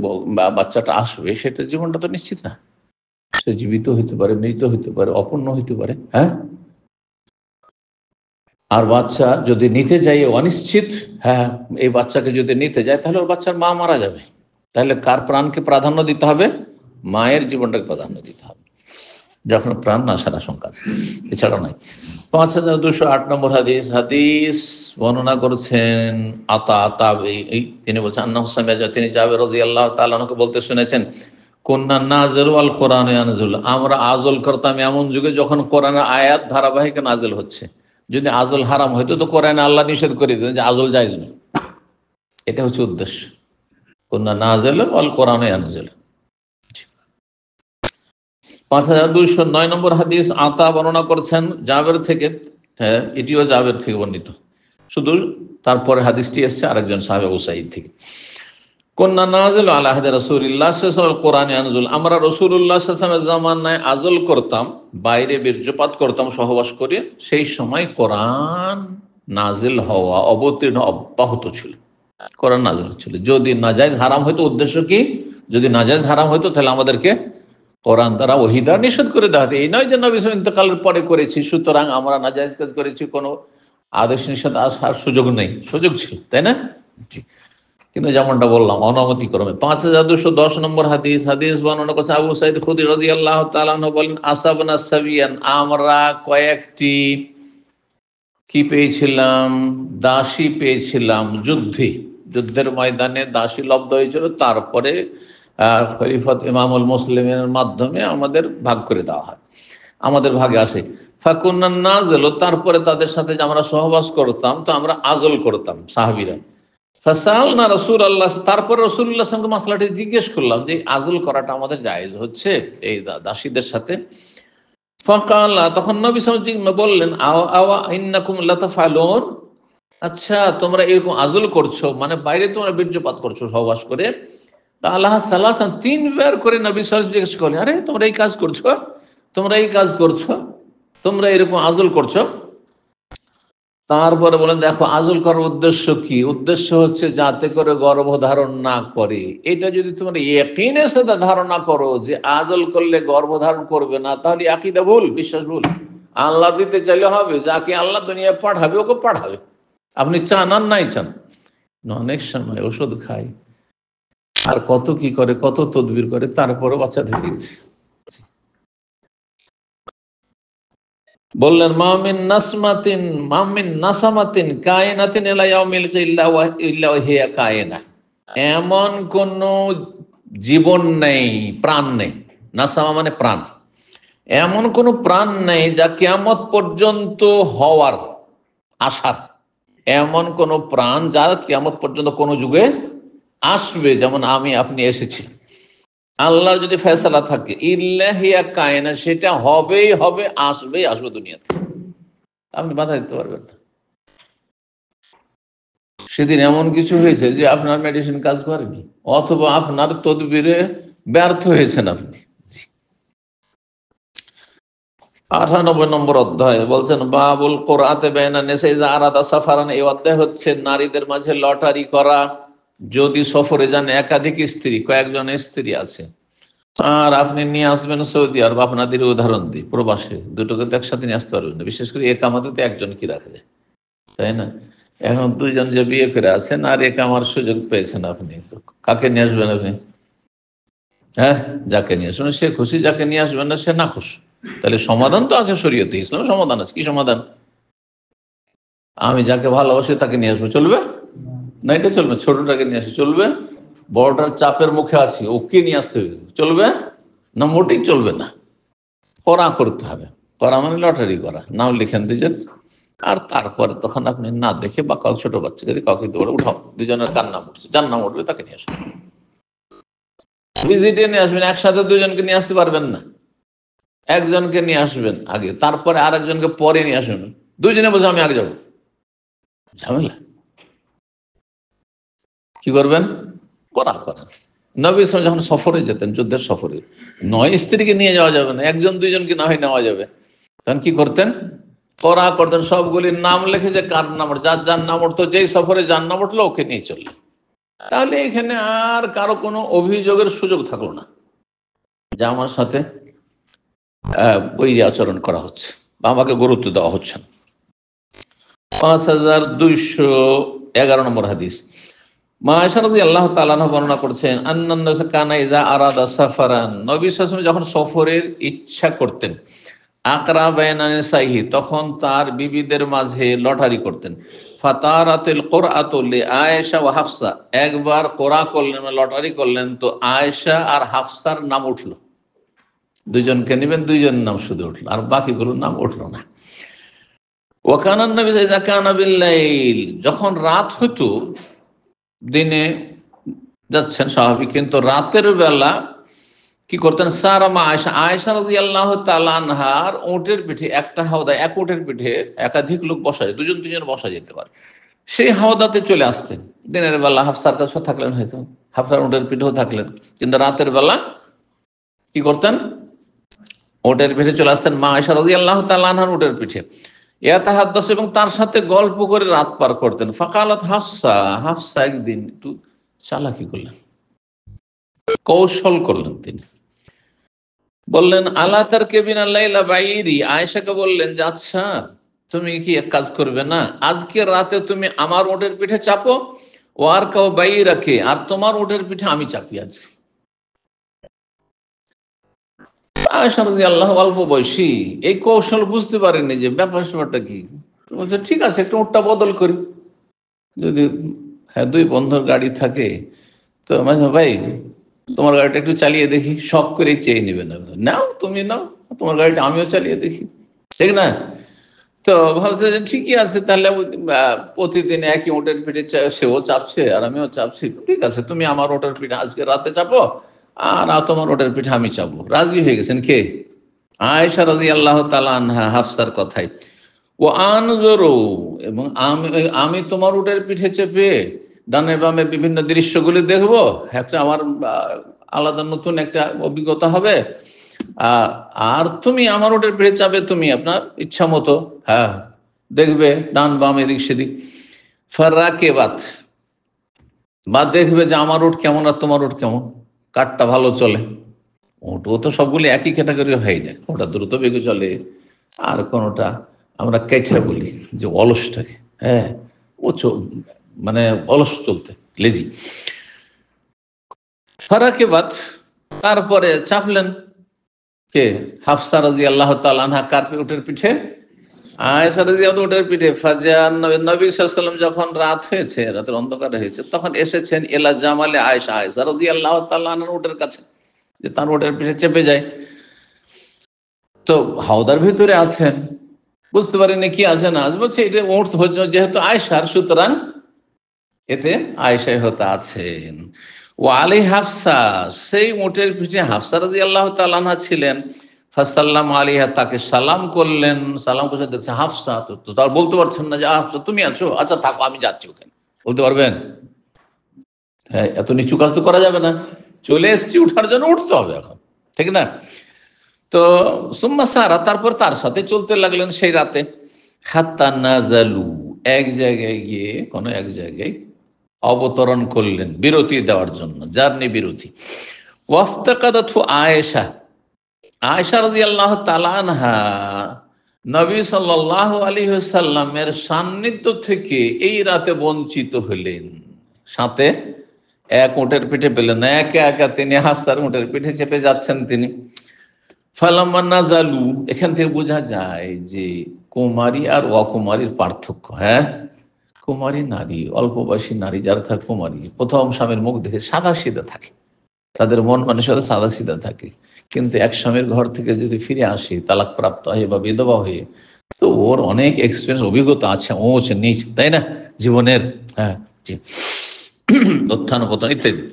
বাচ্চাটা আসবে সেটার জীবনটা তো নিশ্চিত না। সে জীবিত হইতে পারে, মৃত হইতে পারে, অপূর্ণ হইতে পারে। হ্যাঁ, আর বাচ্চা যদি নিতে যাই অনিশ্চিত, হ্যাঁ, এই বাচ্চাকে যদি নিতে যায় তাহলে ওর বাচ্চার মা মারা যাবে। তাহলে কার প্রাণকে প্রাধান্য দিতে হবে? মায়ের জীবনটাকে প্রাধান্য দিতে হবে যখন প্রাণ নাশার আশঙ্কা আছে, এছাড়া নয়। 5208 নম্বর হাদিস, হাদিস বর্ণনা করছেন তিনি বলছেন তিনি জাবের রাদিয়াল্লাহু তাআলা আনহু বলতে শুনেছেন, কুন্না নাযিলু আল কোরআন ইয়ানজুল, আমরা আজল করতাম এমন যুগে যখন কোরআনের আয়াত ধারাবাহিক নাজিল হচ্ছে। যদি আজল হারাম হইতো তো কোরআনে আল্লাহ নিষেধ করে দিতেন যে আজল জায়েজ নয়। এটা হচ্ছে উদ্দেশ্য, কুন্না নাযিলু আল কোরআন ইয়ানজুল। 5209 নম্বর হাদিস, আতা বর্ণনা করছেন জাবের থেকে। হ্যাঁ, এটিও জাবের থেকে বর্ণিত, শুধু তারপরে হাদিসটি এসছে আরেকজন সাহাবী আবু সাঈদ থেকে। কুন্না নাযিলু আলা আহদি রাসূলিল্লাহ সাল্লাল্লাহু আলাইহি ওয়াসাল্লাম কোরআন ইয়ানজুল, আমরা রাসূলুল্লাহ সাল্লাল্লাহু আলাইহি ওয়াসাল্লামের জামানায় আজল করতাম, বাইরে বীর্যপাত করতাম সহবাস করে, সেই সময় কোরআন নাজিল হওয়া অবতীর্ণ অব্যাহত ছিল, কোরআন নাজিল হচ্ছিল। যদি নাজায়েজ হারাম হইতো, উদ্দেশ্য কি, যদি নাজায়েজ হারাম হইতো তাহলে আমাদেরকে কোরআন দ্বারা ওহী দ্বারা নিষেধ করে দেওয়া হতো। এই নয় যে নবী সাল্লাল্লাহু আলাইহি ওয়াসাল্লাম ইন্তেকালের পরে করেছি সুতরাং আমরা নাজায়েজ কাজ করেছি, কোনো আদেশ নিষেধ আসার সুযোগ নেই, সুযোগ ছিল, তাই না? কিন্তু যেমনটা বললাম অনুমতিক্রমে। 5210 নম্বর হাদিস, হাদিস বর্ণনা করছে আবু সাঈদ খুদরি রাদিয়াল্লাহু তাআলা আনহু বলেন, আসাবনা সাবিয়ান, আমরা কয়েকটি কি পেয়েছিলাম, দাসী পেয়েছিলাম যুদ্ধের ময়দানে দাসী লব্ধ হয়েছিল, তারপরে খলিফাত ইমামুল মুসলিমের মাধ্যমে আমাদের ভাগ করে দেওয়া হয়, আমাদের ভাগে আসে। ফাকুন্না নাযিলু, তারপরে তাদের সাথে যে আমরা সহবাস করতাম তো আমরা আজল করতাম সাহাবীরা। ফাসালনা রাসূলুল্লাহ, তারপর রাসূলুল্লাহ সাল্লাল্লাহু আলাইহি ওয়াসাল্লামকে মাসলাটি জিজ্ঞেস করলাম যে আজল করাটা আমাদের জায়েজ হচ্ছে এই দাসীদের সাথে। ফাকালা, তখন নবী সাল্লাল্লাহু আলাইহি ওয়াসাল্লাম বললেন, আওয়া ইন্নাকুম লাতাফালুন, আচ্ছা তোমরা এরকম আজল করছো, মানে বাইরে তোমরা বীর্যপাত করছো সহবাস করে। তা আল্লাহ সাল্লাল্লাহু 3বার করে নবী সাল্লাল্লাহু আলাইহি ওয়াসাল্লাম জিজ্ঞেস করলেন, আরে তোমরা এই কাজ করছো, তোমরা এই কাজ করছো, তোমরা এরকম আজল করছো? তারপরে বলেন দেখো আজল করার উদ্দেশ্য কি? উদ্দেশ্য হচ্ছে যাতে করে গর্ভধারণ না করে। এটা যদি তোমরা ইয়াকিনের সাথে ধারণা করো যে আজল করলে গর্ভধারণ করবে না, তাহলে আকীদা ভুল, বিশ্বাস ভুল। আল্লাহ দিতে চাইলে হবে, যাকে আল্লাহ দুনিয়ায় পাঠাবে ওকে পাঠাবে, আপনি চান আর নাই চান। অনেক সময় ওষুধ খাই আর কত কি করে, কত তদবির করে, তারপরে বাচ্চা ধরে গেছে। বললেন মামিন নাসমাতিন মামিন নাসামাতিন কায়নাতিন ইলা ইয়াউমিল ইল্লা হিয়া কায়না, এমন কোন জীবন নেই, প্রাণ নেই, নাসামা মানে প্রাণ, এমন কোন প্রাণ নেই যা কিয়ামত পর্যন্ত হওয়ার আসার, এমন কোন প্রাণ যা কিয়ামত পর্যন্ত কোন যুগে আসবে, যেমন আমি আপনি এসেছি। আল্লাহর যদি ফয়সালা থাকে ইল্লা হিয়া কায়না, সেটা হবেই হবে, আসবেই আসবে দুনিয়াতে, আপনি বাধা দিতে পারবেন না। সেদিন এমন কিছু হয়েছে যে আপনার মেডিসিন কাজ করেনি, অথবা আপনার তদবিরে ব্যর্থ হয়েছেন আপনি। 98 নম্বর অধ্যায় বলছেন বাবুল কোরআতে বাইনা নিসা ইযা আরাদা সাফারান। এই অধ্যায় হচ্ছে নারীদের মাঝে লটারি করা, যদি সফরে যান, একাধিক স্ত্রী, কয়েকজন স্ত্রী আছে, আর আপনি নিয়ে আসবেন সৌদি আরব, আপনাদের উদাহরণ দিই, প্রবাসে দুটোকে তো একসাথে নিয়ে আসতে পারবেন না, বিশেষ করে একামাতে তো একজন কি রাখা যায়, তাই না? এখন দুইজন যে বিয়ে করে আছেন আর একামার সুযোগ পেয়েছেন, আপনি তো কাকে নিয়ে আসবেন আপনি? হ্যাঁ, যাকে নিয়ে আসবেন সে খুশি, যাকে নিয়ে আসবেন না সে না খুশি। তাহলে সমাধান তো আছে শরীয়তে, ইসলামের সমাধান আছে। কি সমাধান? আমি যাকে ভালোবাসি তাকে নিয়ে আসবো, চলবে না? এটা চলবে? ছোটটাকে নিয়ে আসি চলবে? বড়টার চাপের মুখে আছি, ওকে নিয়ে আসতে হবে, চলবে না? মোটেই চলবে না। করা করতে হবে। করা মানে লটারি করা, নাম লিখেন দুজন, আর তারপরে তখন আপনি না দেখে বা কাউ ছোট বাচ্চা যদি কাউকে দৌড়ে উঠাও, দুজনের কার নাম উঠছে, যার নাম উঠবে তাকে নিয়ে আসবেন। ভিজিটে নিয়ে আসবেন, একসাথে দুজনকে নিয়ে আসতে পারবেন না। একজনকে নিয়ে আসবেন আগে, তারপরে আরেকজনকে পরে নিয়ে আসবেন। দুইজনে বলছে আমি আগে যাবো, ঝামেলা। কি করবেন? করা করেন। নবী সাল্লাল্লাহু আলাইহি ওয়াসাল্লাম যখন সফরে যেতেন, যুদ্ধের সফরে, 9 স্ত্রীকে নিয়ে যাওয়া যাবে না, একজন দুইজনকে না হয় নেওয়া যাবে। তখন কি করতেন? করা করতেন, সবগুলির নাম লিখে, যে কার নাম, যার যার নাম উঠতো, যেই সফরে যার নাম উঠলো ওকে নিয়ে চললেন। তাহলে এখানে আর কারো কোনো অভিযোগের সুযোগ থাকলো না যে আমার সাথে বৈরী আচরণ করা হচ্ছে বা আমাকে গুরুত্ব দেওয়া হচ্ছে না। 5211 নম্বর হাদিস, মা আয়েশা রাদিয়াল্লাহু তাআলা আনহা বর্ণনা করছেন, আন্নান নাস কানা ইযা আরাদা সাফারান, নবী সাল্লাল্লাহু আলাইহি ওয়াসাল্লাম যখন সফরের ইচ্ছা করতেন, আকরা বাইনা নিসাইহি, তখন তার বিবিদের মাঝে লটারি করতেন। ফাতারাতিল কুরআতু লি আয়েশা ওয়া হাফসা, একবার কোরা করলেন, লটারি করলেন, তো আয়েশা আর হাফসার নাম উঠলো। দুইজনকে নেবেন, দুইজনের নাম শুধু উঠলো, আর বাকিগুলোর নাম উঠলো না। ওয়াকানান নবী ইযা কানা বিল লাইল, যখন রাত হতো, দিনে যাচ্ছেন স্বাভাবিক, কিন্তু রাতের বেলা কি করতেন? সারামা আয়েশা, আয়েশা রাদিয়াল্লাহু তাআলা আনহার উটের পিঠে, একটা হাওদা, এক উটের পিঠে একাধিক লোক বসা যায়, দুজন দুজন বসা যেতে পারে, সেই হাওদাতে চলে আসতেন। দিনের বেলা হাফসার কাছে থাকলেন, হয়তো হাফসার উটের পিঠেও থাকলেন, কিন্তু রাতের বেলা কি করতেন? উটের পিঠে চলে আসতেন, মা আয়েশা রাদিয়াল্লাহু তাআলা আনহার উটের পিঠে, ইয়াতাহাদ্দাস, এবং তার সাথে গল্প করে রাত পার করতেন। ফাকালাত হাফসা, হাফসা একদিন একটু চালাকি করলেন, কৌশল করলেন, তিনি বললেন আলা তারকিবিনা লাইলা বাইরি, আয়েশাকে বললেন যে আচ্ছা তুমি কি এক কাজ করবে না, আজকে রাতে তুমি আমার উটের পিঠে চাপো, ও আর কাউ বাইরাকে, আর তোমার উটের পিঠে আমি চাপি আজ। আয়েশা রাদিয়াল্লাহু, অল্প বয়সী, এই কৌশল বুঝতে পারেনি যে ব্যাপার স্যাপারটা কি। তো বলছে ঠিক আছে, একটু উটটা বদল করি, যদি হ্যাঁ দুই বন্ধুর গাড়ি থাকে, তো ভাই তোমার গাড়িটা একটু চালিয়ে দেখি, শখ করে চেয়ে নেবে না, নাও তুমি নাও তোমার গাড়িটা, আমিও চালিয়ে দেখি, ঠিক না? তো ভাবছে যে ঠিকই আছে, তাহলে প্রতিদিন একই উটের পিঠে সেও চাপছে আর আমিও চাপছি, ঠিক আছে তুমি আমার উটের পিঠে আজকে রাতে চাপো, আর তোমার উটের পিঠে আমি চাপবো। রাজি হয়ে গেছেন কে? আয়েশা রাদিয়াল্লাহু তাআলা আনহা, হাফসার কথাই। ও আনজরু, এবং আমি তোমার উটের পিঠে চেপে ডানে বামে বিভিন্ন দৃশ্যগুলি দেখবো, একটা আমার আলাদা নতুন একটা অভিজ্ঞতা হবে, আর তুমি আমার ওটার পিঠে চাপে, তুমি আপনার ইচ্ছা মতো, হ্যাঁ দেখবে ডান বাম এদিক সেদিক। ফারাকেবাত, বা দেখবে যে আমার উট কেমন আর তোমার উট কেমন, কারটা ভালো চলে। উটও তো সবগুলি একই ক্যাটাগরি হয় না, কোনটা দ্রুত বেগে চলে আর কোনটা আমরা কেটে বলি যে অলসটাকে, হ্যাঁ ও মানে অলস চলতে, লেজি। ফারাকেবাত, তারপরে চাপলেন কে? হাফসা রাদিয়াল্লাহু তাআলা আনহা। কার উটের পিঠে? আয়েশা রাদিয়াল্লাহু উটের পিঠে। ফাজান, নবী সাল্লাল্লাহু আলাইহি ওয়াসাল্লাম যখন রাত হয়েছে, রাতের অন্ধকার হয়েছে, তখন এসেছেন এলা জামালে আয়েশা, আয়েশা রাদিয়াল্লাহু তাআলা আনহার উটের কাছে, যে তার উটের পিঠে চেপে যায়। তো হাওদার ভিতরে আছেন, বুঝতে পারেনি কি আছে না আছে, বলছে এটা উট হচ্ছে যেহেতু আয়েশার, সুতরাং এতে আয়েশাই হতে আছেন। ও আলী হাফসা, সেই উটের পিঠে হাফসা রাদিয়াল্লাহু তাআলা আনহা ছিলেন। ফাসাল্লাম আলাইহা, তাকে সালাম করলেন। সালাম করে দেখছে হাফসা, তো তার বলতে পারছেন না যে হাফসা তুমি আছো, আচ্ছা থাকো আমি যাচ্ছি ওখানে, বলতে পারবেন? হ্যাঁ, এত নিচু কাজ তো করা যাবে না, চলে এসছি উঠার জন্য, উঠতে হবে এখন, ঠিক না? তো সুম্মা সারা, তারপর তার সাথে চলতে লাগলেন সেই রাতে। হাত্তা নাজালু, এক জায়গায় গিয়ে, কোনো এক জায়গায় অবতরণ করলেন বিরতি দেওয়ার জন্য, জার্নি বিরতি। ওয়াফতাকাদাতহু আয়েশা, আয়েশা রাদিয়াল্লাহু তাআলা আনহা নবী সাল্লাল্লাহু আলাইহি ওয়াসাল্লামের সান্নিধ্য থেকে এই রাতে বঞ্চিত হলেন। সাথে এক উটের পিঠে পেলেন না, একা একা তিনি হাফসার উটের পিঠে চেপে যাচ্ছেন তিনি। ফালাম্মা নাজালু, এখান থেকে বোঝা যায় যে কুমারী আর অকুমারীর পার্থক্য। হ্যাঁ, কুমারী নারী, অল্প বয়সী নারী যারা থাকে, কুমারী প্রথম স্বামীর মুখ দেখে সাদা সিধা থাকে, তাদের মন মানসিকতা সাদা সিধা থাকে। কিন্তু এক স্বামীর ঘর থেকে যদি ফিরে আসে তালাক প্রাপ্ত হয়ে বা বিধবা হয়ে, তো ওর অনেক এক্সপিরিয়েন্স, অভিজ্ঞতা আছে, ওচ নিচ, তাই না, জীবনের। হ্যাঁ, উত্থান পতন ইত্যাদি।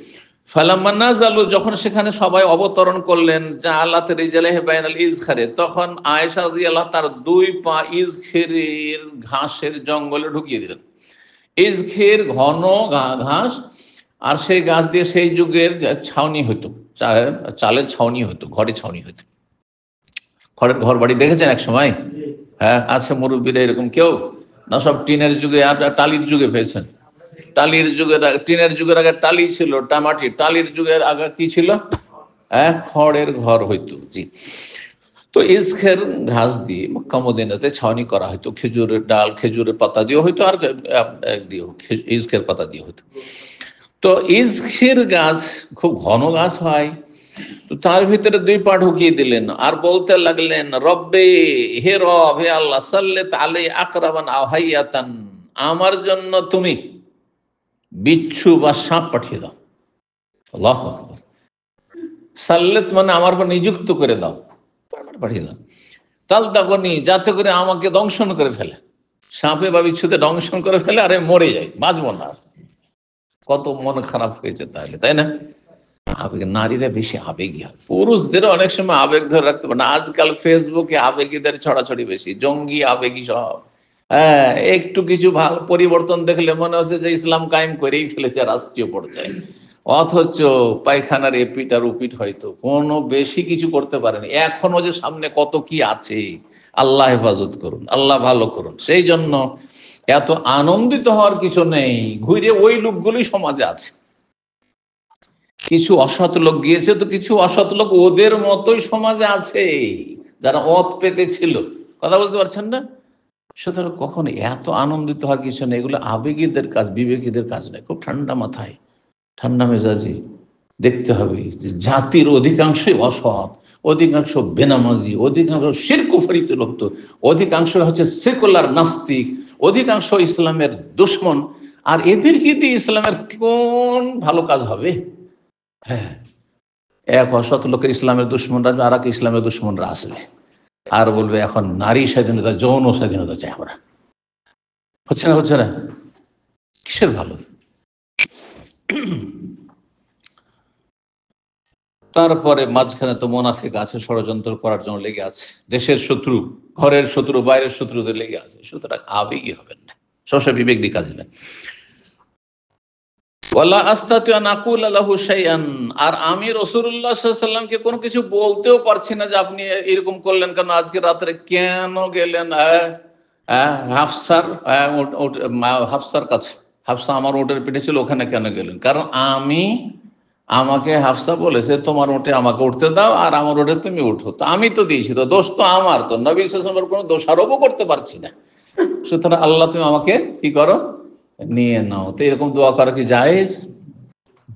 ফালাম্মা নাযালু, যখন সেখানে সবাই অবতরণ করলেন, জাআলাত রিজালাহি বাইনাল ইজখারে, তখন আয়েশা রাদিয়াল্লাহু তার দুই পা ইজখিরের ঘাসের জঙ্গলে ঢুকিয়ে দিলেন। ইজখির ঘন ঘাস, আর সেই গাছ দিয়ে সেই যুগের ছাউনি হতো, চালের ছাউনি হতো, ঘরে ছাউনি হতো। খড়ের ঘর বাড়ি দেখেছেন এক সময়? হ্যাঁ, আছে মুরব্বীরা এরকম কেউ? না সব টিনের যুগে আর টালির যুগে পেয়েছেন? টালির যুগের টিনের যুগের আগে টালি ছিল, টামাটি। টালির যুগের আগে কি ছিল? হ্যাঁ, খড়ের ঘর হইতো। জি। তো ইজখের ঘাস দিয়ে মক্কা মদিনাতে ছাউনি করা হয়তো, খেজুরের ডাল, খেজুরের পাতা দিয়ে হয়তো, আর ইজখের পাতা দিয়ে হতো। তো ইজখের গাছ খুব ঘন গাছ হয়, তো তার ভিতরে দুই পা ঢুকিয়ে দিলেন আর বলতে লাগলেন, রব্বে, হে রব, হে আল্লাহ, সাল্লেত আলাই আকরাবান আও হাইয়াতান, আমার জন্য তুমি বিচ্ছু বা সাপ পাঠিয়ে দাও। আল্লাহু আকবার। সাল্লেত মানে আমার উপর নিযুক্ত করে দাও, পাঠিয়ে দাও। তালতাগনি, যাতে করে আমাকে দংশন করে ফেলে, সাপে বা বিচ্ছুতে দংশন করে ফেলে, আরে মরে যায়, বাঁচবো না। কত মন খারাপ হয়েছে তাহলে, তাই না? আবেগ, নারীরা বেশি আবেগী হয়, পুরুষদেরও অনেক সময় আবেগ ধরে রাখতে পারে না। আজকাল ফেসবুকে আবেগীদের ছড়াছড়ি বেশি, জঙ্গি আবেগী সব। হ্যাঁ, একটু কিছু ভালো পরিবর্তন দেখলে মনে হচ্ছে যে ইসলাম কায়েম করেই ফেলেছে রাষ্ট্রীয় পর্যায়ে, অথচ পায়খানার এপিট আর উপিট হয়তো কোনো বেশি কিছু করতে পারেনি। এখনো যে সামনে কত কি আছে, আল্লাহ হেফাজত করুন, আল্লাহ ভালো করুন। সেই জন্য এত আনন্দিত হওয়ার কিছু নেই, ঘুরে ওই লোকগুলোই সমাজে আছে। কিছু অসৎ লোক গিয়েছে, তো কিছু অসৎ লোক ওদের মতোই সমাজে আছে, যারা অত পেতে ছিল। কথা বুঝতে পারছেন না? সুতরাং কখনো এত আনন্দিত হওয়ার কিছু নেই, এগুলো আবেগীদের কাজ, বিবেকীদের কাজ নয়। খুব ঠান্ডা মাথায়, ঠান্ডা মেজাজি দেখতে হবে যে জাতির অধিকাংশই অসৎ, অধিকাংশ বেনামাজি, অধিকাংশ শিরক কুফরিতে লিপ্ত, অধিকাংশ হচ্ছে সেকুলার নাস্তিক, অধিকাংশ ইসলামের দুশ্মন। আর এদেরকে দিয়ে ইসলামের কোন ভালো কাজ হবে? হ্যাঁ, এক অসৎ লোকের ইসলামের দুশ্মনরা আর এক ইসলামের দুশ্মনরা আসবে আর বলবে এখন নারী স্বাধীনতা, যৌন স্বাধীনতা চাই আমরা। হচ্ছে না, হচ্ছে না? কিসের ভালো? তারপরে মাঝখানে তো মোনাফিক আছে, ষড়যন্ত্র করার জন্য লেগে আছে, দেশের শত্রু, ঘরের শত্রু, বাইরের শত্রুদের লেগে আছে। সুতরাং আবেগী হবেন না, সবসময় বিবেক দিয়ে কাজ নেবেন। আর আমি রাসূলুল্লাহ সাল্লাল্লাহু আলাইহি ওয়াসাল্লামকে কোনো কিছু বলতেও পারছি না যে আপনি এরকম করলেন কেন, আজকে রাত্রে কেন গেলেন, হাফসার হাফসার কাছে। হাফসা আমার ওটের পিঠে ছিল, ওখানে কেন গেলেন? কারণ আমাকে হাফসা বলেছে তোমার ওটে আমাকে উঠতে দাও, আর আমার ওটে তুমি উঠো। তো আমি তো দিয়েছি, তো দোষ তো আমার, তো নবী সাল্লাল্লাহু আলাইহি ওয়াসাল্লামের কোনো দোষারোপও করতে পারছি না। সুতরাং আল্লাহ তুমি আমাকে কি করো, নিয়ে নাও। তো এরকম দোয়া করা কি জায়েজ?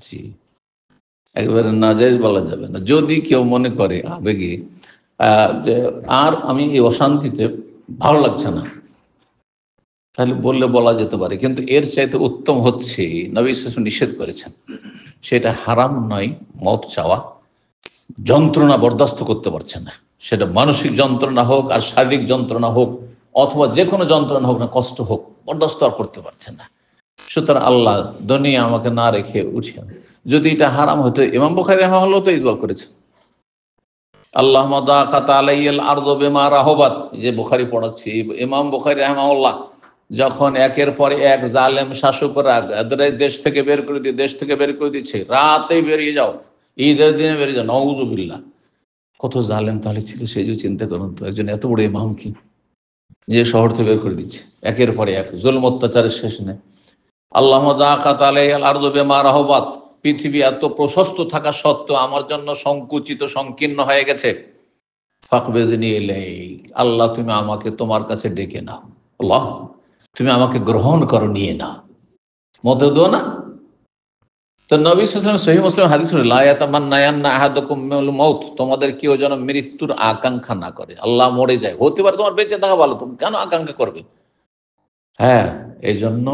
জি, একেবারে নাজায়েজ বলা যাবে না। যদি কেউ মনে করে আবেগে যে আর আমি এই অশান্তিতে ভালো লাগছে না, তাহলে বললে বলা যেতে পারে। কিন্তু এর চাইতে উত্তম হচ্ছে, নবী সাল্লাল্লাহু আলাইহি ওয়াসাল্লাম নিষেধ করেছেন, সেটা হারাম নয়, মত চাওয়া। যন্ত্রণা বরদাস্ত করতে পারছে না, সেটা মানসিক যন্ত্রণা হোক আর শারীরিক যন্ত্রণা হোক, অথবা যে কোনো যন্ত্রণা হোক না, কষ্ট হোক, বরদাস্ত আর করতে পারছে না। সুতরাং আল্লাহ দুনিয়া আমাকে না রেখে উঠিয়ে, যদি এটা হারাম হতো, ইমাম বুখারী রাহিমাহুল্লাহ তো এই দোয়া করেছেন, আল্লাহুম্মা দাকাত আলাইয়াল আরদু বিমা রাহাবাত, যে বুখারী পড়াচ্ছি, ইমাম বুখারী রাহিমাহুল্লাহ যখন একের পর এক জালেম শাসকরা দেশ থেকে বের করে দিয়ে, দেশ থেকে বের করে দিচ্ছে, রাতে বেরিয়ে যাও, ঈদের দিনে বেরিয়ে যাও, নাউজুবিল্লাহ। কত জালেম তাহলে ছিল, সেই যে চিন্তা করুন তো, একজন এত বড় ইমাম কি, যে শহর থেকে বের করে দিচ্ছে একের পরে এক, জুলম অত্যাচারের শেষ নেই। আল্লাহুম্মা দাকাত আলাইয়াল আরদু বিমা রাহাবাত, পৃথিবী এত প্রশস্ত থাকা সত্ত্বেও আমার জন্য সংকুচিত সংকীর্ণ হয়ে গেছে। ফাকবেজনি ইলাইক, আল্লাহ তুমি আমাকে তোমার কাছে ডেকে নাও। আল্লাহ তুমি আমাকে গ্রহণ করো, নিয়ে নাও। মত দো না। তো নবী সাল্লাল্লাহু আলাইহি ওয়াসাল্লাম সহিহ মুসলিম হাদিস, লা ইয়াতামান্নায়ান্না আহাদুকুম মিনাল মাউত, তোমাদের কেউ যেন মৃত্যুর আকাঙ্ক্ষা না করে। আল্লাহ মরে যায়, হতে পারে তোমার বেঁচে থাকা ভালো, তুমি কেন আকাঙ্ক্ষা করবে? হ্যাঁ, এই জন্য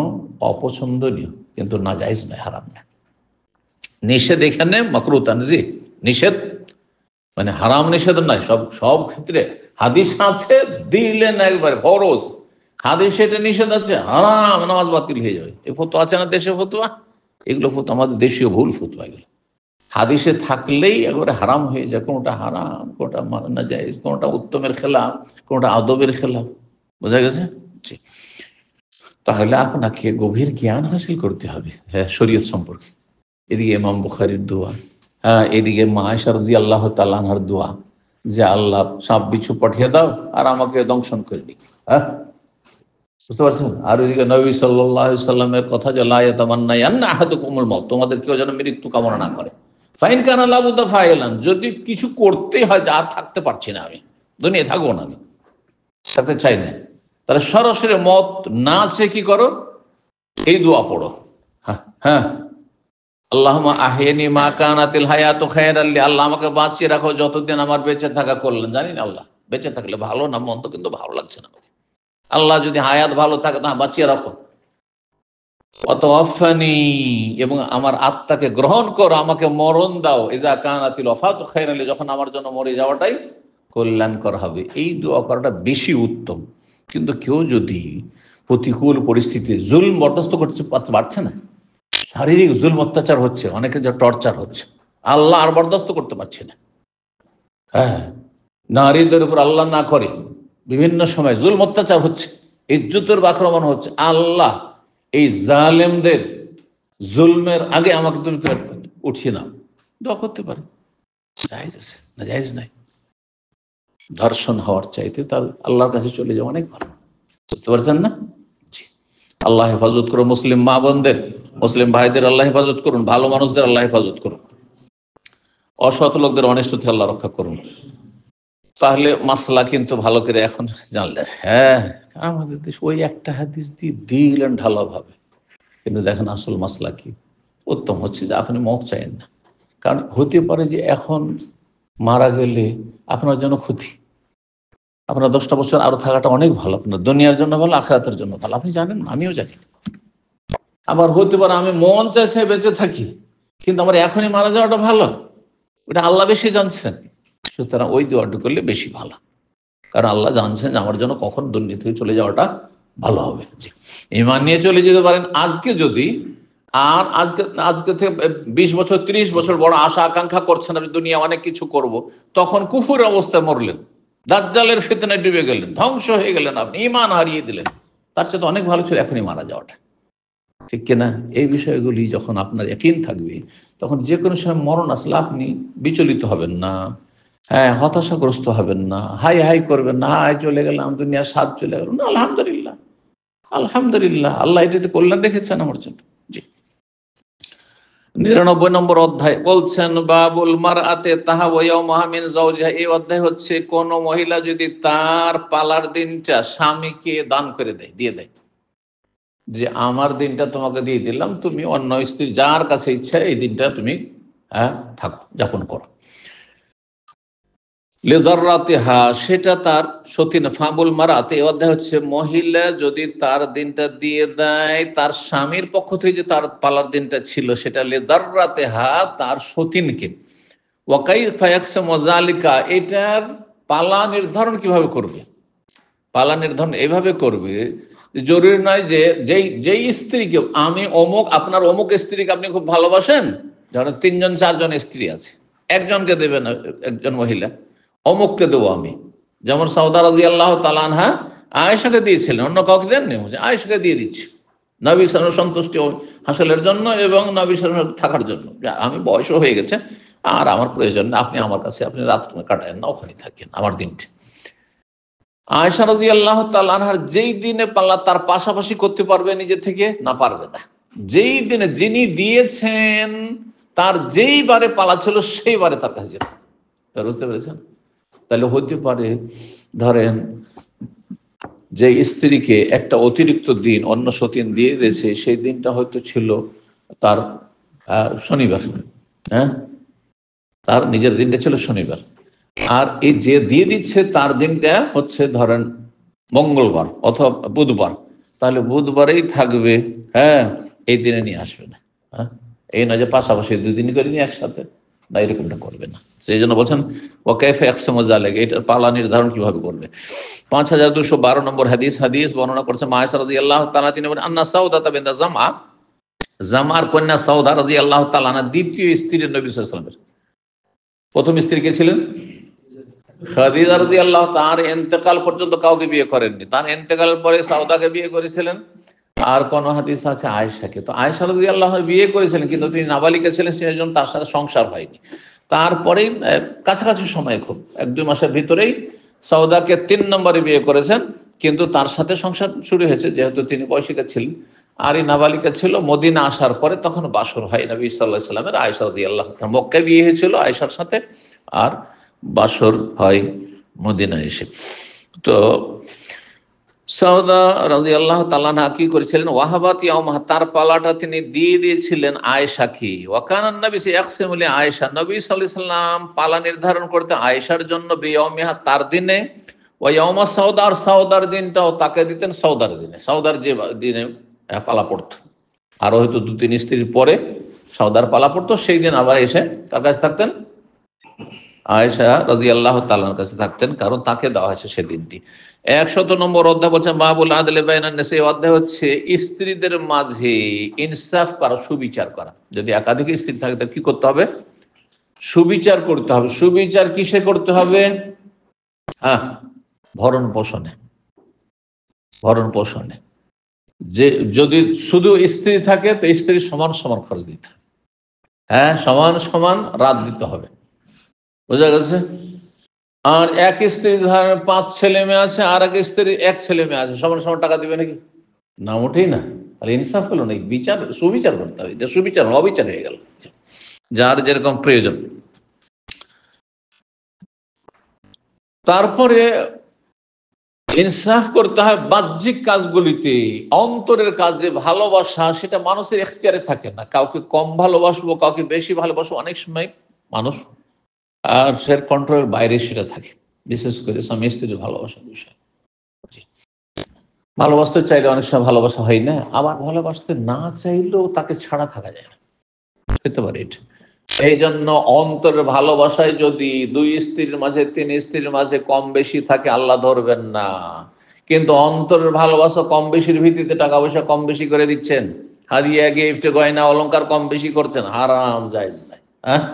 অপছন্দনীয়, কিন্তু নাজায়েজ নয়, হারাম না। নিষেধ এখানে মাকরুহ তানজি, নিষেধ মানে হারাম নিষেধ নয়, সব সব ক্ষেত্রে হাদিস আছে, দিলেন একবারে ফরজ, হাদিসে এটা নিষেধ আছে, হারাম, নামাজ বাতিল হয়ে যাবে। এই ফতোয়া আছে না দেশে, ফতোয়া, এগুলো ফতোয়া আমাদের দেশীয় ভুল ফতোয়া। এগুলো হাদিসে থাকলেই একবারে হারাম হয়ে যায়, কোনটা হারাম, কোনটা নাজায়েজ, কোনটা উত্তমের খেলাফ, কোনটা আদবের খেলাফ। বোঝা গেছে? জি। তাহলে আপনাকে গভীর জ্ঞান হাসিল করতে হবে, হ্যাঁ, শরীয়ত সম্পর্কে। এদিকে ইমাম বুখারীর দোয়া, হ্যাঁ, এদিকে মা আয়েশা রাদিয়াল্লাহু তাআলা আনহার দোয়া, যে আল্লাহ সাপ বিচ্ছু পাঠিয়ে দাও আর আমাকে দংশন করে দিই। হ্যাঁ, বুঝতে পারছেন? আর ওইদিকে নবী সাল্লাল্লাহু আলাইহি সাল্লামের কথা, যে লা ইয়াতামান্নায়ান্না আহাদুকুমুল মাউত, তোমাদের কেউ যেন মৃত্যু কামনা না করে। ফাইন কানা লাবুদ্দা ফাইলান, যদি কিছু করতেই হয় যে আর থাকতে পারছি না, আমি দুনিয়ায় থাকবো না, আমি থাকতে চাই না, তাহলে সরাসরি মত না চেয়ে কি করো, এই দোয়া পড়ো। হ্যাঁ, হ্যাঁ, আল্লাহুম্মা আহইনি মা কানাতিল হায়াতু খায়রাল লি, আল্লাহ আমাকে বাঁচিয়ে রাখো যতদিন আমার বেঁচে থাকা কল্যাণ। জানি না আল্লাহ বেঁচে থাকলে ভালো না মন্দ, কিন্তু ভালো লাগছে না। আল্লাহ যদি হায়াত ভালো থাকে তো বাঁচিয়ে রাখো। ওয়াতাওয়াফানি, এবং আমার আত্মাকে গ্রহণ করো, আমাকে মরণ দাও। ইযা কানাতিল ওয়াফাতু খায়রাল লি, যখন আমার জন্য মরে যাওয়াটাই কল্যাণকর হবে। এই দোয়া করাটা বেশি উত্তম। কিন্তু কেউ যদি প্রতিকূল পরিস্থিতিতে জুলম বরদাস্ত করতে পারছে না, শারীরিক জুলম অত্যাচার হচ্ছে, অনেকের যা টর্চার হচ্ছে, আল্লাহ আর বরদাস্ত করতে পারছে না, হ্যাঁ, নারীদের উপর আল্লাহ না করে বিভিন্ন সময় জুলম অত্যাচার হচ্ছে, ইজ্জতের আক্রমণ হচ্ছে, আল্লাহ এই জালেমদের জুলমের আগে আমাকে তুমি উঠিয়ে নাও, দোয়া করতে পারে, জায়েজ আছে, না জায়েজ নাই। ধর্ষণ হওয়ার চাইতে তার আল্লাহর কাছে চলে যাওয়া অনেক ভালো। বুঝতে পারছেন না? জি। আল্লাহ হেফাজত করুন মুসলিম মা বোনদের, মুসলিম ভাইদের আল্লাহ হেফাজত করুন, ভালো মানুষদের আল্লাহ হেফাজত করুন, অসৎ লোকদের অনিষ্ট থেকে আল্লাহ রক্ষা করুন। তাহলে মাসলা কিন্তু ভালো করে এখন জানলে, হ্যাঁ, আমাদের দেশ ওই একটা হাদিস দিয়ে দিলেন ঢালাভাবে, কিন্তু দেখেন আসল মাসলা কি। উত্তম হচ্ছে যে আপনি মত চাইেন না, কারণ হতে পারে যে এখন মারা গেলে আপনার জন্য ক্ষতি, আপনার 10টা বছর আরো থাকাটা অনেক ভালো, আপনার দুনিয়ার জন্য ভালো, আখিরাতের জন্য ভালো, আপনি জানেন, আমিও জানি। আবার হতে পারে আমি মন চাইছে বেঁচে থাকি, কিন্তু আমার এখনই মারা যাওয়াটা ভালো, ওটা আল্লাহ বেশি জানছেন। সুতরাং ওই দোয়াটা করলে বেশি ভালো, কারণ আল্লাহ জানছেন যে আমার জন্য কখন দুনিয়া থেকে চলে যাওয়াটা ভালো হবে। জি, ঈমান নিয়ে চলে যেতে পারেন আজকে যদি, আর আজকে আজকে থেকে 20 বছর 30 বছর বড় আশা আকাঙ্ক্ষা করছেন আমি দুনিয়া অনেক কিছু করব, তখন কুফুরের অবস্থায় মরলেন, দাজ্জালের ফিতনায় ডুবে গেলেন, ধ্বংস হয়ে গেলেন, আপনি ঈমান হারিয়ে দিলেন, তার চেয়ে তো অনেক ভালো ছিল এখনই মারা যাওয়াটা। ঠিক কিনা? এই বিষয়গুলি যখন আপনার ইয়াকিন থাকবে, তখন যে কোনো সময় মরণ আসলে আপনি বিচলিত হবেন না, হ্যাঁ, হতাশাগ্রস্ত হবেন না, হাই হাই করবেন না, হাই চলে গেলাম, দুনিয়ার স্বাদ চলে গেল না, আলহামদুলিল্লাহ, আলহামদুলিল্লাহ, আল্লাহ এটাতে কল্যাণ রেখেছেন আমার জন্য। জি। ৯৯ নম্বর অধ্যায় বলছেন বাবুল মারআতে তাহাওয়া মিন যাওজিহা। এই অধ্যায় হচ্ছে কোন মহিলা যদি তার পালার দিনটা স্বামীকে দান করে দেয়, দিয়ে দেয়, যে আমার দিনটা তোমাকে দিয়ে দিলাম, তুমি অন্য স্ত্রী যার কাছে ইচ্ছা এই দিনটা তুমি থাকো, যাপন করো। লেদাররাতিহা, সেটা তার সতীন ফাবুল মারাতে। এই অধ্যায় হচ্ছে মহিলা যদি তার দিনটা দিয়ে দেয় তার স্বামীর পক্ষ থেকে, যে তার পালার দিনটা ছিল সেটা লেদাররাতিহা তার সতীনকে। ওয়াকাইফা ইয়াকসিমু যালিকা, এটার পালা নির্ধারণ কিভাবে করবে? পালা নির্ধারণ এভাবে করবে, জরুরি নয় যে যেই স্ত্রীকে, আমি অমুক, আপনার অমুক স্ত্রীকে আপনি খুব ভালোবাসেন, ধরেন ৩ জন ৪ জন স্ত্রী আছে, একজনকে দেবেন, একজন মহিলা, অমুককে দেবো আমি। যেমন সাউদা রাদিয়াল্লাহু তাআলা আনহা আয়েশাকে দিয়েছিলেন, অন্য কাউকে দেননি, আয়েশাকে দিয়ে দিচ্ছি নবী সাল্লাল্লাহু আলাইহি ওয়াসাল্লাম সন্তুষ্টি হাসিলের জন্য এবং নবী সাল্লাল্লাহু আলাইহি ওয়াসাল্লাম থাকার জন্য। আমি বয়সও হয়ে গেছে আর আমার প্রয়োজন না, আপনি আমার কাছে, আপনি রাত কাটায়েন না, ওখানে থাকেন আমার দিনটি। আয়েশা রাদিয়াল্লাহু তাআলা আনহার যেই দিনে পাল্লা তার পাশাপাশি করতে পারবে নিজে থেকে, না পারবে না। যেই দিনে যিনি দিয়েছেন তার যেই বারে পালা ছিল সেই বারে তার কাছে যেতে, বুঝতে পেরেছেন? তাহলে হতে পারে ধরেন যে স্ত্রীকে একটা অতিরিক্ত দিন অন্য সতীন দিয়ে দিয়েছে, সেই দিনটা হয়তো ছিল তার শনিবার, হ্যাঁ, তার নিজের দিনটা ছিল শনিবার, আর এই যে দিয়ে দিচ্ছে তার দিনটা হচ্ছে ধরেন মঙ্গলবার অথবা বুধবার, তাহলে বুধবারেই থাকবে, হ্যাঁ, এই দিনে নিয়ে আসবে না। হ্যাঁ, এই নয় যে পাশাপাশি 2 দিন করে নিয়ে একসাথে, না, এরকমটা করবে না। সেই জন্য বলছেন ও কাইফা ইয়াকসিমু যালিকা, এটার পালা নির্ধারণ কিভাবে করবে। 5212 নম্বর হাদিস বর্ণনা করছে মা আয়েশা রাদিয়াল্লাহু তাআলা, তিনি বলেন আন্না সাউদাতা বিনত জামআ, জামার কন্যা সাউদা রাদিয়াল্লাহু তাআলা আনহা দ্বিতীয় স্ত্রী নবী সাল্লাল্লাহু আলাইহি ওয়াসাল্লামের। প্রথম স্ত্রী কে ছিলেন? খাদিজা রাদিয়াল্লাহু, তার ইন্তেকাল পর্যন্ত কাউকে বিয়ে করেননি, তার ইন্তেকালের পরে সাউদাকে বিয়ে করেছিলেন। আর কোন হাদিস আছে আয়েশাকে। তো আয়েশা রাদিয়াল্লাহু বিয়ে করেছিলেন, কিন্তু তিনি নাবালিকা ছিলেন, সেই জন্য তার সাথে সংসার হয়নি। তারপরেই কাছাকাছি সময়, খুব 1-2 মাসের ভিতরেই সাউদাকে 3 নম্বরে বিয়ে করেছেন, কিন্তু তার সাথে সংসার শুরু হয়েছে যেহেতু তিনি বয়সিকা ছিলেন আর এই নাবালিকা ছিল। মদিনা আসার পরে তখন বাসর হয় নবী সাল্লাল্লাহু আলাইহি ওয়াসাল্লামের আয়েশা রাদিয়াল্লাহু তাআলা, মক্কায় বিয়ে হয়েছিল আয়েশার সাথে, আর বাসর হয় মদিনা এসে। তো সাউদা রাদিয়াল্লাহু তাআলা আনহা কি করেছিলেন, ওয়াহাবাত ইয়াউমাহা, তার পালাটা তিনি দিয়ে দিয়েছিলেন আয়েশাকে। ওয়া কানা নবী ইয়াকসিমু লি আয়েশা, নবী সাল্লাল্লাহু আলাইহি ওয়াসাল্লাম পালা নির্ধারণ করতে আয়েশার জন্য বিয়াউমিহা, তার দিনে, ওয়া ইয়াউমা সাউদা, আর সাউদার দিনটাও তাকে দিতেন সাউদার দিনে, সাউদার যে দিনে পালা পড়তো, আরো হয়তো 2-3 স্ত্রীর পরে সাউদার পালা পড়তো, সেই দিন আবার এসে তার কাছে থাকতেন, আয়েশা রাদিয়াল্লাহু তাআলার কাছে থাকতেন, কারণ তাকে দেওয়া হয়েছে সেদিনটি। 100 নম্বর অধ্যায় বলছেন বাবুল আদলে বাইনান নিসা, এই অধ্যায় হচ্ছে স্ত্রীদের মাঝে ইনসাফ করা, সুবিচার করা। যদি একাধিক স্ত্রী থাকে তাহলে কি করতে হবে? সুবিচার করতে হবে। সুবিচার কিসে করতে হবে? হ্যাঁ, ভরণ পোষণে, ভরণ পোষণে। যে যদি শুধু স্ত্রী থাকে তো স্ত্রী সমান সমান খরচ দিতে হবে, হ্যাঁ, সমান সমান রাত দিতে হবে, বোঝা গেছে? আর এক স্ত্রী ধরেন 5 ছেলে মেয়ে আছে, আর এক স্ত্রীর 1 ছেলে মেয়ে আছে, সমান সমান টাকা দিবে নাকি? না, মোটেই না। তাহলে ইনসাফ হলো না, বিচার, সুবিচার করতে হবে। এটা সুবিচার, অবিচার হয়ে গেল, যার যেরকম প্রয়োজন। তারপরে ইনসাফ করতে হয় বাহ্যিক কাজগুলিতে, অন্তরের কাজে ভালোবাসা সেটা মানুষের এখতিয়ারে থাকে না। কাউকে কম ভালোবাসবো, কাউকে বেশি ভালোবাসবো, অনেক সময় মানুষ আর সে কন্ট্রোলের বাইরে সেটা থাকে, বিশেষ করে স্বামী স্ত্রীর ভালোবাসার বিষয়। ভালোবাসতে চাইলে অনেক সময় ভালোবাসা হয় না, আবার ভালোবাসতে না চাইলেও তাকে ছাড়া থাকা যায় না, হতে পারে এটা। এই জন্য অন্তরের ভালোবাসায় যদি 2 স্ত্রীর মাঝে, 3 স্ত্রীর মাঝে কম বেশি থাকে, আল্লাহ ধরবেন না। কিন্তু অন্তরের ভালোবাসা কম বেশির ভিত্তিতে টাকা পয়সা কম বেশি করে দিচ্ছেন, হাদিয়া গিফট গয়না অলংকার কম বেশি করছেন, হারাম, জায়েজ নাই। হ্যাঁ,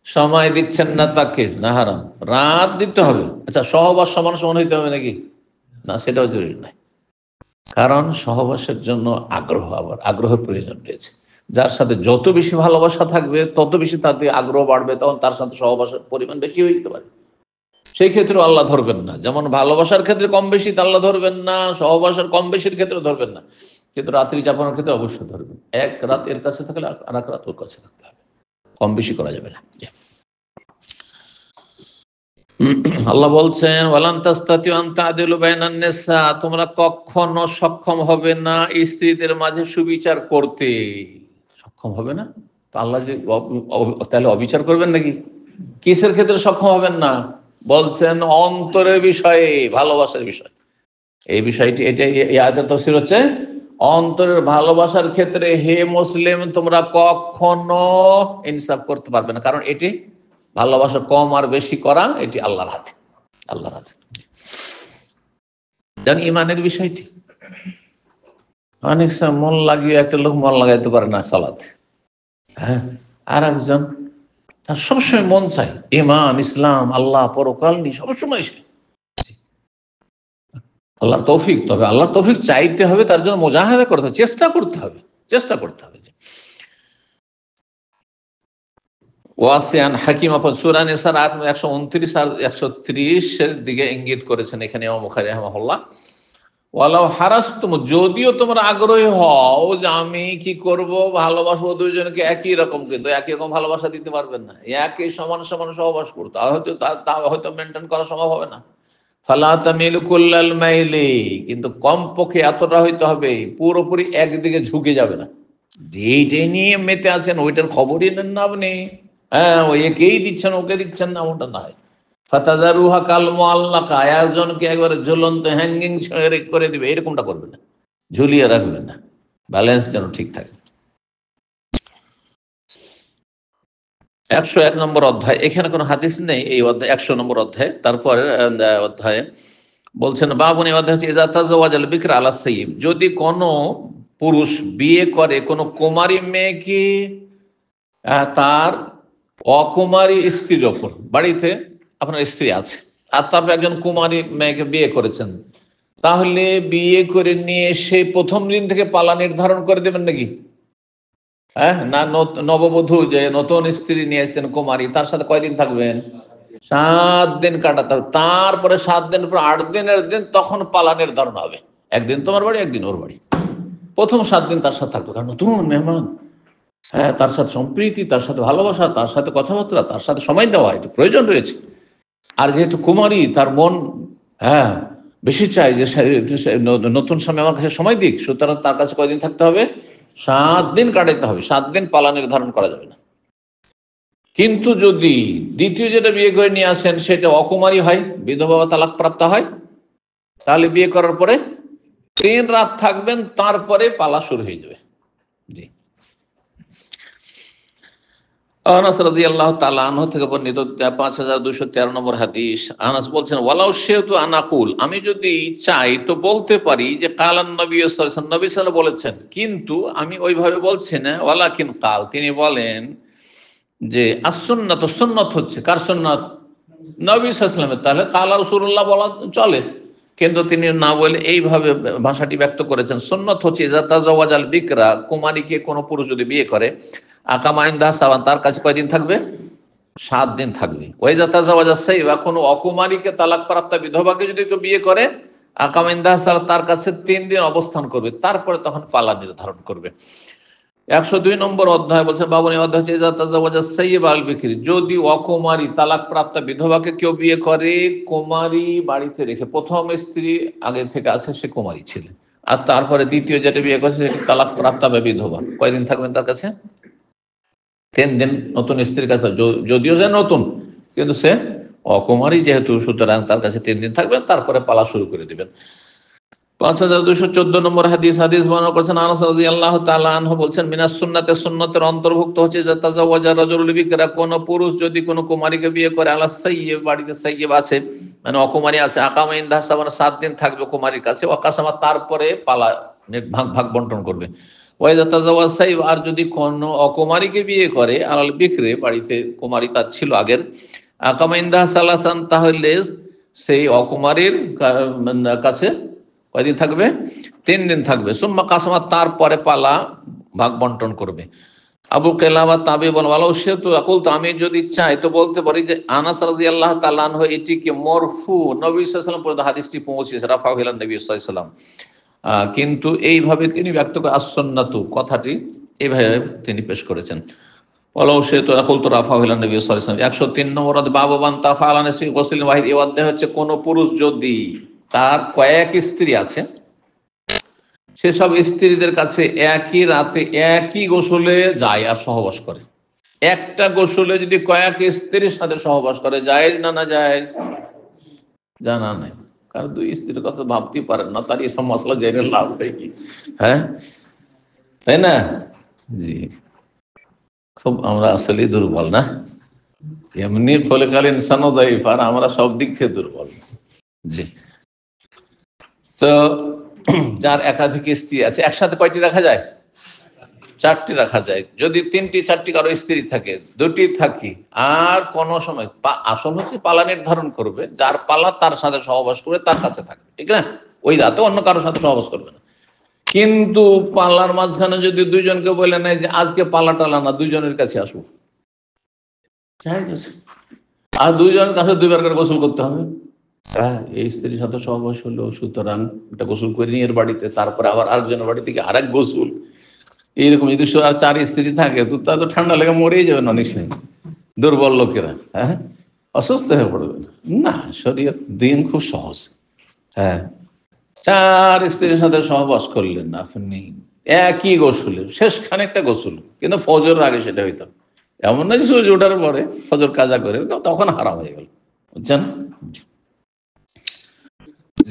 সময় দিচ্ছেন না তাকে, না, হারাম। রাত দিতে হবে। আচ্ছা, সহবাস সমান সমান হইতে হবে নাকি? না, সেটাও জরুরি নয়, কারণ সহবাসের জন্য আগ্রহ, আবার আগ্রহের প্রয়োজন রয়েছে। যার সাথে যত বেশি ভালোবাসা থাকবে তত বেশি তাতে আগ্রহ বাড়বে, তখন তার সাথে সহবাসের পরিমাণ বেশি হইতে পারে। সেই ক্ষেত্রে আল্লাহ ধরবেন না, যেমন ভালোবাসার ক্ষেত্রে কম বেশি আল্লাহ ধরবেন না, সহবাসার কম বেশির ক্ষেত্রে ধরবেন না, কিন্তু রাত্রি চাপানোর ক্ষেত্রে অবশ্যই ধরবেন। এক রাত এর কাছে থাকলে আর এক রাত ওর কাছে থাকতে হবে, কম বেশি করা যাবে না। আল্লাহ বলছেন ওয়ালান তাস্তাতিউ আন তা'দিলু বাইনান নিসা, তোমরা কখনো সক্ষম হবে না স্ত্রীদের মাঝে সুবিচার করতে। সক্ষম হবে না তো আল্লাহ যে তাহলে অবিচার করবেন নাকি? কিসের ক্ষেত্রে সক্ষম হবেন না? বলছেন অন্তরের বিষয়ে, ভালোবাসার বিষয়। এই বিষয়টি এটা এই আয়াতের তাফসীর হচ্ছে অন্তরের ভালোবাসার ক্ষেত্রে হে মুসলিম তোমরা কখনো ইনসাফ করতে পারবে না, কারণ এটি ভালোবাসা কম আর বেশি করা এটি আল্লাহর হাতে, আল্লাহর হাতে। জানি ইমানের বিষয়টি অনেক সময় মন লাগিয়ে একটা লোক মন লাগাইতে পারে না সালাতে, হ্যাঁ, আর একজন তার সবসময় মন চাই ইমান, ইসলাম, আল্লাহ, পরকাল নিয়ে সবসময় আল্লাহর তৌফিক। তবে আল্লাহর তৌফিক চাইতে হবে, তার জন্য মুজাহাদা করতে হবে, চেষ্টা করতে হবে, চেষ্টা করতে হবে। ওয়াসিয়ান হাকিম আপন সূরা নিসার 129 আর 130 এর দিকে ইঙ্গিত করেছেন এখানে ইমাম বুখারী রাহিমাহুল্লাহ। ওয়ালাউ হারাসতুম, যদিও তোমরা আগ্রহী হও যে আমি কি করব, ভালোবাসবো দুইজনকে একই রকম, কিন্তু একই রকম ভালোবাসা দিতে পারবেন না, একই সমান সমান সহবাস করতে হয়তো তা হয়তো মেনটেন করা সম্ভব হবে না। ফালা তামিলু কুল্লাল মাইলি, কিন্তু কমপক্ষে এতটা হইতে হবে পুরোপুরি একদিকে ঝুঁকে যাবে না। যেইটাই নিয়ে মেতে আছেন ওইটার খবরই নেন না আপনি, হ্যাঁ, ওই একেই দিচ্ছেন ওকে দিচ্ছেন না, ওটা নয়। ফাতাজারুহা কাল মুআল্লাকা, একজনকে একবারে ঝুলন্ত হ্যাঙ্গিং ছেড়ে করে দিবে এরকমটা করবে না, ঝুলিয়ে রাখবেন না, ব্যালেন্স যেন ঠিক থাকে। 101 নম্বর অধ্যায়, এখানে কোনো হাদিস নেই এই অধ্যায় 100 নম্বর অধ্যায়। তারপরে অধ্যায়ে বলছেন বাবুনি অধ্যায় হচ্ছে ইজা তাজাওয়াজাল বিকরা আলা সাইয়্যিব, যদি কোনো পুরুষ বিয়ে করে কোনো কুমারী মেয়েকে তার অকুমারী স্ত্রীর ওপর, বাড়িতে আপনার স্ত্রী আছে আর তারপর একজন কুমারী মেয়েকে বিয়ে করেছেন, তাহলে বিয়ে করে নিয়ে সেই প্রথম দিন থেকে পালা নির্ধারণ করে দেবেন নাকি? হ্যাঁ, না নববধূ যে নতুন স্ত্রী নিয়ে এসছেন কুমারী, তার সাথে কয়দিন থাকবেন? 7 দিন কাটাতে হবে, তারপরে 7 দিনের পর 8 দিনের দিন তখন পালা নির্ধারণ হবে, একদিন তোমার বাড়ি একদিন ওর বাড়ি। প্রথম 7 দিন তার সাথে থাকবে, কারণ নতুন মেহমান, হ্যাঁ, তার সাথে সম্প্রীতি, তার সাথে ভালোবাসা, তার সাথে কথাবার্তা, তার সাথে সময় দেওয়া এটা প্রয়োজন রয়েছে। আর যেহেতু কুমারী, তার মন হ্যাঁ বেশি চাই যে নতুন স্বামী আমার কাছে সময় দিক, সুতরাং তার কাছে কয়দিন থাকতে হবে? 7 দিন কাটাইতে হবে, 7 দিন পালা নির্ধারণ করা যাবে না। কিন্তু যদি দ্বিতীয় যেটা বিয়ে করে নিয়ে আসেন সেটা অকুমারী হয়, বিধবা বা তালাক প্রাপ্ত হয়, তাহলে বিয়ে করার পরে 3 রাত থাকবেন, তারপরে পালা শুরু হয়ে যাবে। জি, আনাস রাদিয়াল্লাহু তাআলা আনহু থেকে বর্ণিত 5213 নম্বর হাদিস। আনাস বলছেন ওয়ালাউ শাইতু আনাকুল, আমি যদি চাই তো বলতে পারি যে কালান নবী সাল্লাল্লাহু আলাইহি ওয়াসাল্লাম, নবী সাল্লাল্লাহু বলেছেন, কিন্তু আমি ওইভাবে বলছি না। ওয়ালাকিন কাল, তিনি বলেন যে as-সুন্নাত, সুন্নাত হচ্ছে কার সুন্নাত? নবী সাল্লাল্লাহু আলাইহি ওয়াসাল্লামের, তাহলে কালা রাসূলুল্লাহ বলা চলে, কিন্তু তিনি না বলে এইভাবে ভাষাটি ব্যক্ত করেছেন। সুন্নাত হচ্ছে ইজা তাজাওয়াজাল বিকরা, কুমারীকে কোনো পুরুষ যদি বিয়ে করে, আকামা ইনদাহা সাবান, তার কাছে কয়দিন থাকবে? 7 দিন থাকবে। ওয়াইজা তাজাওয়াজা সাইয়্যিবা, কোনো অকুমারীকে তালাক প্রাপ্তা বিধবাকে যদি কেউ বিয়ে করে, আকামা ইনদাহা সাবান, তার কাছে 3 দিন অবস্থান করবে, তারপরে তখন পালা নির্ধারণ করবে। 102 নম্বর অধ্যায় বলছে বাবুনি অধ্যায় হচ্ছে ইজা তাজাওয়াজা সাইয়্যিবা আল বিকরি, যদি অকুমারী তালাক প্রাপ্তা বিধবাকে কেউ বিয়ে করে, কুমারী বাড়িতে রেখে, প্রথম স্ত্রী আগে থেকে আছে সে কুমারী ছিলেন, আর তারপরে দ্বিতীয় যেটা বিয়ে করছে সেটা তালাক প্রাপ্তা বা বিধবা, কয়দিন থাকবেন তার কাছে? 3 দিন নতুন স্ত্রীর কাছে, যদিও সে নতুন কিন্তু সে অকুমারী যেহেতু, সুতরাং তার কাছে 3 দিন থাকবেন, তারপরে পালা শুরু করে দিবেন। 5214 নম্বর হাদিস বর্ণনা করেছেন আনাস রাদিয়াল্লাহু তাআলা আনহু বলছেন মিনাস সুন্নাতে, সুন্নতের অন্তর্ভুক্ত হচ্ছে যে তাজাওয়াজা রাজুলুল বিকরা, কোন পুরুষ যদি কোনো কুমারীকে বিয়ে করে, আলা সাইয়্যিব, বাড়িতে সাইয়্যিব আছে মানে অকুমারী আছে, আকামা ইনদাহা সাবান, 7 দিন থাকবে কুমারীর কাছে, ওয়াকাসামা, তারপরে পালা ভাগ বন্টন করবে। ওয়াইদা তাজাওয়াজ সাইয়্যিব, আর যদি কোনো অকুমারীকে বিয়ে করে, আলাল বিকরে, বাড়িতে কুমারী তার ছিল আগের, আকামা ইনদাহা সালাসান, তাহলে সেই অকুমারীর কাছে কয়দিন থাকবে? 3 দিন থাকবে। সুম্মা কাসামা, তারপরে পালা ভাগ বন্টন করবে। আবু কেলাবা তাবি বল ওয়ালাউ শিতু আকুলতু, আমি যদি চাই তো বলতে পারি যে আনাস রাদিয়াল্লাহু তাআলা আনহু এটিকে মরফু নবী সাল্লাল্লাহু আলাইহি ওয়াসাল্লাম পর্যন্ত হাদিসটি পৌঁছেছে, রাফাউ ইলা নবী সাল্লাল্লাহু আলাইহি ওয়াসাল্লাম। কিন্তু এইভাবে তিনি ব্যক্ত করে আসসুন্নাতু কথাটি এইভাবে তিনি পেশ করেছেন। ওয়ালাউ শিতু আকুলতু রাফাউ ইলা নবী সাল্লাল্লাহু আলাইহি ওয়াসাল্লাম। 103 নম্বর বাবু মান তাফাআলা নিসফি গোসলিন ওয়াহিদ। এই অধ্যায় হচ্ছে কোন পুরুষ যদি তার কয়েক স্ত্রী আছে, সেসব স্ত্রীদের কাছে একই রাতে একই গোসলে যায় আর সহবাস করে। একটা গোসলে যদি কয়েক স্ত্রীর সাথে সহবাস করে, জায়েজ না না জায়েজ? জানা নাই, কারণ দুই স্ত্রীর কথা ভাবতেই পারেন না, তার এসব মশলা জেনে লাভ নেই কি? হ্যাঁ, তাই না? জি, খুব আমরা আসলে দুর্বল না, এমনি ফলেকাল ইনসানও দায়ীফ, আর আমরা সব দিক থেকে দুর্বল। জি, তো যার একাধিক স্ত্রী আছে, একসাথে কয়টি রাখা যায়? 4টি রাখা যায়। যদি 3টি 4টি কারো স্ত্রী থাকে, 2টি থাকি, আর কোন সময় আসল হচ্ছে পালা নির্ধারণ করবে, যার পালা তার সাথে সহবাস করে তার কাছে থাকবে, ঠিক না? ওই রাতে অন্য কারোর সাথে সহবাস করবে না। কিন্তু পাল্লার মাঝখানে যদি দুইজনকে বলে নেয় যে আজকে পালা টালা না, দুইজনের কাছে আসবো, আর দুইজনের কাছে 2বার করে গোসল করতে হবে। হ্যাঁ, এই স্ত্রীর সাথে সহবাস হলো, সুতরাং এটা গোসল করে নিয়ে এর বাড়িতে, তারপরে আবার আরেকজনের বাড়ি থেকে আরেক গোসল। এইরকম যদি আর 4 স্ত্রী থাকে তো তা তো ঠান্ডা লেগে মরেই যাবে না অনেক সময়, দুর্বল লোকেরা, হ্যাঁ, অসুস্থ হয়ে পড়বে না। শরীয়ত দিন খুব সহজ। হ্যাঁ, 4 স্ত্রীর সাথে সহবাস করলেন আপনি একই গোসলে, শেষ খানিকটা গোসল, কিন্তু ফজরের আগে সেটা হইতো, এমন না যে সূর্য ওঠার পরে ফজর কাজা করে, তখন হারাম হয়ে গেল, বুঝছেন?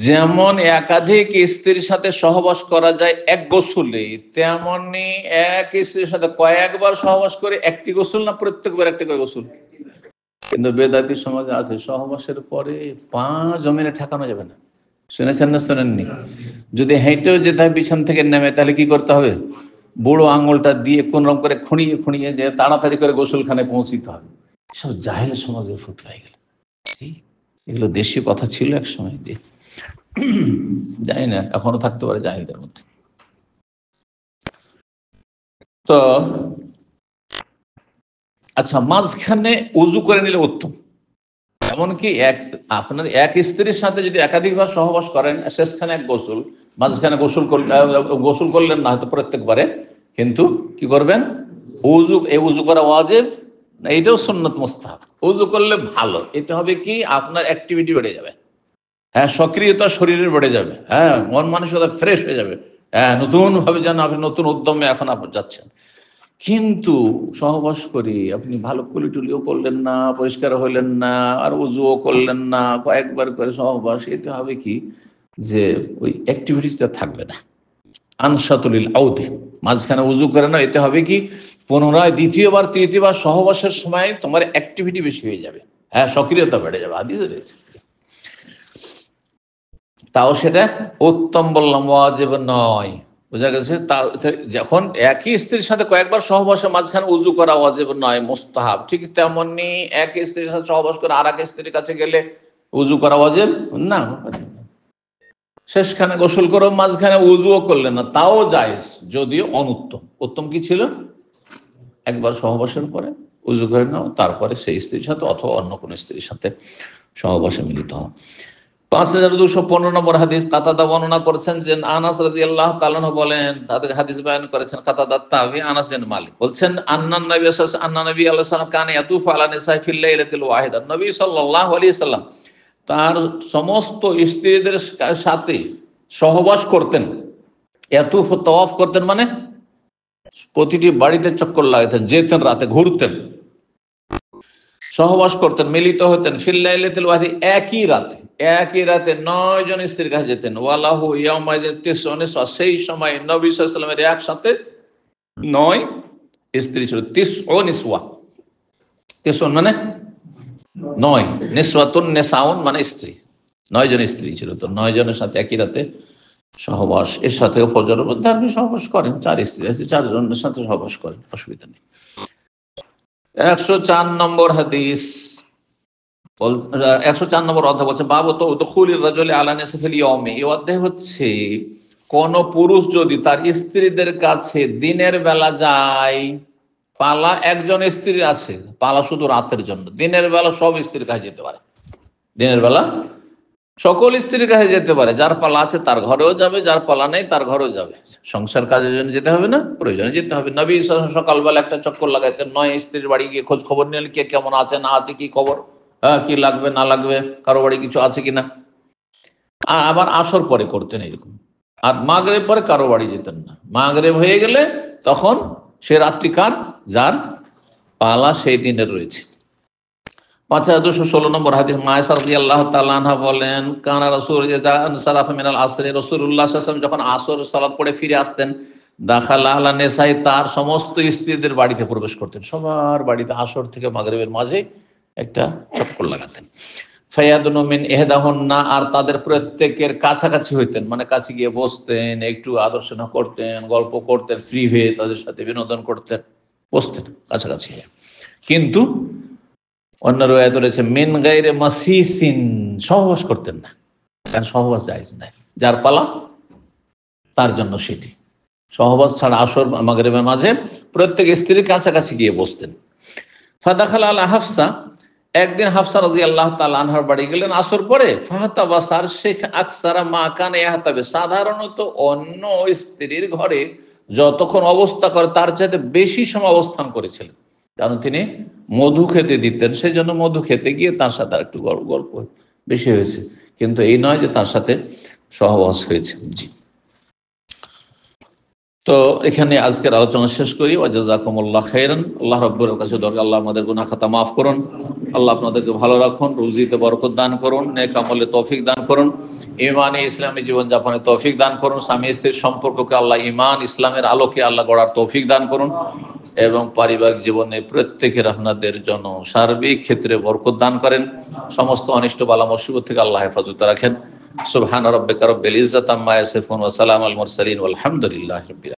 যেমন একাধিক স্ত্রীর সাথে সহবাস করা যায় এক গোসলে, তেমনি এক স্ত্রীর সাথে কয়েকবার সহবাস করে একটি গোসল না প্রত্যেকবার একটি করে গোসল? কিন্তু বেদাতি সমাজে আছে সহবাসের পরে 5 জমিনে ঠেকানো যাবে না। শুনেছেন না শোনেননি? যদি হেঁটেও যেতে হয় বিছান থেকে নেমে, তাহলে কি করতে হবে? বুড়ো আঙুলটা দিয়ে কোন রকম করে খুঁড়িয়ে খুঁড়িয়ে যে তাড়াতাড়ি করে গোসলখানে পৌঁছিতে হবে। সব জাহেল সমাজের ফতোয়া হয়ে গেল। এগুলো দেশীয় কথা ছিল এক সময়, যে জানি না এখনো থাকতে পারে জাহিলদের মধ্যে। তো আচ্ছা, মাঝখানে উজু করে নিলে উত্তম। এমনকি আপনার এক স্ত্রীর সাথে যদি একাধিকবার সহবাস করেন, শেষখানে এক গোসল, মাঝখানে গোসল করলেন না হয়তো প্রত্যেকবারে, কিন্তু কি করবেন? উজু করা ওয়াজিব, এইটাও সুন্নত মুস্তাহাব। উজু করলে ভালো, এটা হবে কি আপনার অ্যাক্টিভিটি বেড়ে যাবে, হ্যাঁ, সক্রিয়তা শরীরের বেড়ে যাবে, হ্যাঁ, মন মানসিকতা ফ্রেশ হয়ে যাবে, হ্যাঁ, নতুন ভাবে যেন আপনি নতুন উদ্যমে এখন আপনি যাচ্ছেন। কিন্তু সহবাস করি আপনি ভালো কুলিটুলিও করলেন না, পরিষ্কার হইলেন না, আর উজুও করলেন না, কয়েকবার করে সহবাস, এতে হবে কি যে ওই অ্যাক্টিভিটিসটা থাকবে না। আনসাতুলিল আউদি, মাঝখানে উজু করে না, এতে হবে কি পুনরায় দ্বিতীয়বার তৃতীয়বার সহবাসের সময় তোমার অ্যাক্টিভিটি বেশি হয়ে যাবে, হ্যাঁ, সক্রিয়তা বেড়ে যাবে, হাদিসে রয়েছে। তাও সেটা উত্তম বললাম, ওয়াজিব নয়, বুঝা গেছে? যখন একই স্ত্রীর সাথে কয়েকবার সহবাসের মাঝখানে উজু করা ওয়াজিব নয়, মুস্তাহাব, ঠিক তেমনি এক স্ত্রীর সাথে সহবাস করে আর এক স্ত্রীর কাছে গেলে উজু করা ওয়াজিব না। শেষখানে গোসল করো, মাঝখানে উজুও করলেন না, তাও জায়েজ, যদিও অনুত্তম। উত্তম কি ছিল? একবার সহবাসের পরে উজু করে নাও, তারপরে সেই স্ত্রীর সাথে অথবা অন্য কোন স্ত্রীর সাথে সহবাসে মিলিত হও। 5215 নম্বর হাদিস, কাতাদা বর্ণনা করেছেন যে আনাস রাদিয়াল্লাহু তাআলা বলেন, তাদের হাদিস বয়ান করেছেন কাতাদা তাবি আনাস বিন মালিক বলছেন, আন্নান নবী সাল্লাল্লাহু আলাইহি ওয়াসাল্লাম নবী আল্লাহ সাল্লাল্লাহু কানা ইয়াতুফু আলা নিসাই ফিল লাইলাতিল ওয়াহিদা। নবী সাল্লাল্লাহু আলাইহি সাল্লাম তার সমস্ত স্ত্রীদের সাথে সহবাস করতেন। ইয়াতুফু তাওয়াফ করতেন মানে প্রতিটি বাড়িতে চক্কর লাগাতেন, যেতেন, রাতে ঘুরতেন, সহবাস করতেন, মিলিত হতেন। ফিল লাইলাতিল ওয়াহিদ, একই রাতে 9 জন স্ত্রীর কাছে যেতেন। ওয়ালাহু ইয়াউমাইযিন 9, সেই সময় নবী সাল্লাল্লাহু আলাইহি ওয়াসাল্লামের একসাথে 9 স্ত্রী ছিল। 9 নিসওয়া, 9 মানে 9, নিসওয়াতুন নিসাউন মানে স্ত্রী, 9 জন স্ত্রী ছিল। তো 9 জনের সাথে একই রাতে সহবাস, এর সাথে ফজরের মধ্যে আপনি সহবাস করেন, 4 স্ত্রী আছে, 4 জনের সাথে সহবাস করেন, অসুবিধা নেই। 104 নম্বর হাদিস, 104 নম্বর অধ্যায় বলছে বাবু তো দুখুলির রাজুলি আলা নিসফিল ইয়াউমি। এই অধ্যায় হচ্ছে কোন পুরুষ যদি তার স্ত্রীদের কাছে দিনের বেলা যায়, পালা একজন স্ত্রী আছে, পালা শুধু রাতের জন্য, দিনের বেলা সব স্ত্রীর কাছে যেতে পারে, দিনের বেলা সকল স্ত্রীর কাছে যেতে পারে, যার পালা আছে তার ঘরেও যাবে, যার পালা নেই তার ঘরেও যাবে। সংসার কাজের জন্য যেতে হবে না, প্রয়োজনে যেতে হবে। নবী সকালবেলা একটা চক্কর লাগাইতেন, নয় স্ত্রীর বাড়ি গিয়ে খোঁজ খবর নিলেন কে কেমন আছে না আছে, কি খবর, হ্যাঁ কি লাগবে না লাগবে, কারো বাড়ি কিছু আছে কিনা। আবার আসর পরে করতেন এরকম। আর মাগরেব পরে কারো বাড়ি যেতেন না। মাগরেব হয়ে গেলে তখন সে রাত্রিকার যার পালা সেই দিনের রয়েছে। 5216 নম্বর হাদিস, মায়েশা রাদিয়াল্লাহু তাআলা আনহা বলেন, কানা রাসূল ইযা আনসারাফা মিনাল আসরি, রাসূলুল্লাহ সাল্লাল্লাহু আলাইহি ওয়াসাল্লাম যখন আসর সালাত পড়ে ফিরে আসতেন, দাখালা আলা নিসাই, তার সমস্ত স্ত্রীদের বাড়িতে প্রবেশ করতেন, সবার বাড়িতে আসর থেকে মাগরিবের মাঝে একটা চক্কর লাগাতেন। ফায়াদুনু মিন ইহদাহুন্না, আর তাদের প্রত্যেকের কাছাকাছি হইতেন, মানে কাছে গিয়ে বসতেন, একটু আদর্শনা করতেন, গল্প করতেন, ফ্রি হয়ে তাদের সাথে বিনোদন করতেন, বসতেন কাছাকাছি। কিন্তু অন্য রওয়ায়াতে রয়েছে মিন গায়রে মাসিসিন, সহবাস করতেন না, কারণ সহবাস জায়েজ নাই, যার পালা তার জন্য সেটি। সহবাস ছাড়া আসর মাগরিবের মাঝে প্রত্যেক স্ত্রীর কাছাকাছি গিয়ে বসতেন। ফাদাখালা আলা হাফসা, একদিন হাফসা রাদিয়াল্লাহু তাআলা আনহার বাড়ি গেলেন আসর পরে। ফাহাতাবাসার শেখ আকসারা মা কানে ইহতাবে, সাধারণত অন্য স্ত্রীর ঘরে যতক্ষণ অবস্থা করে তার চাইতে বেশি সময় অবস্থান করেছিলেন, কারণ তিনি মধু খেতে দিতেন, সেই জন্য মধু খেতে গিয়ে তার সাথে একটু গল্প বেশি হয়েছে, কিন্তু এই নয় যে তার সাথে সহবাস হয়েছে। জি, তো এখানে আজকের আলোচনা শেষ করি। ওয়াজাযাকুমুল্লাহ খাইরান। আল্লাহ রাব্বুল কাছে দরকার, আল্লাহ আমাদের গুনাহ খাতা মাফ করুন, আল্লাহ আপনাদেরকে ভালো রাখুন, রুজিতে বরকত দান করুন, নেক আমলে তৌফিক দান করুন, ঈমানে ইসলামী জীবনযাপনে তৌফিক দান করুন, স্বামী স্ত্রীর সম্পর্ককে আল্লাহ ঈমান ইসলামের আলোকে আল্লাহ গড়ার তৌফিক দান করুন, এবং পারিবারিক জীবনে প্রত্যেকের আপনাদের জন্য সার্বিক ক্ষেত্রে বরকত দান করেন, সমস্ত অনিষ্ট বালা মুসিবত থেকে আল্লাহ হেফাজত রাখেন। সুবহান রাব্বিকা রাব্বিল ইজ্জাতি আম্মা ইয়াসিফুন ওয়া সালামুল মুরসালিন ওয়াল হামদুলিল্লাহি রাব্বিল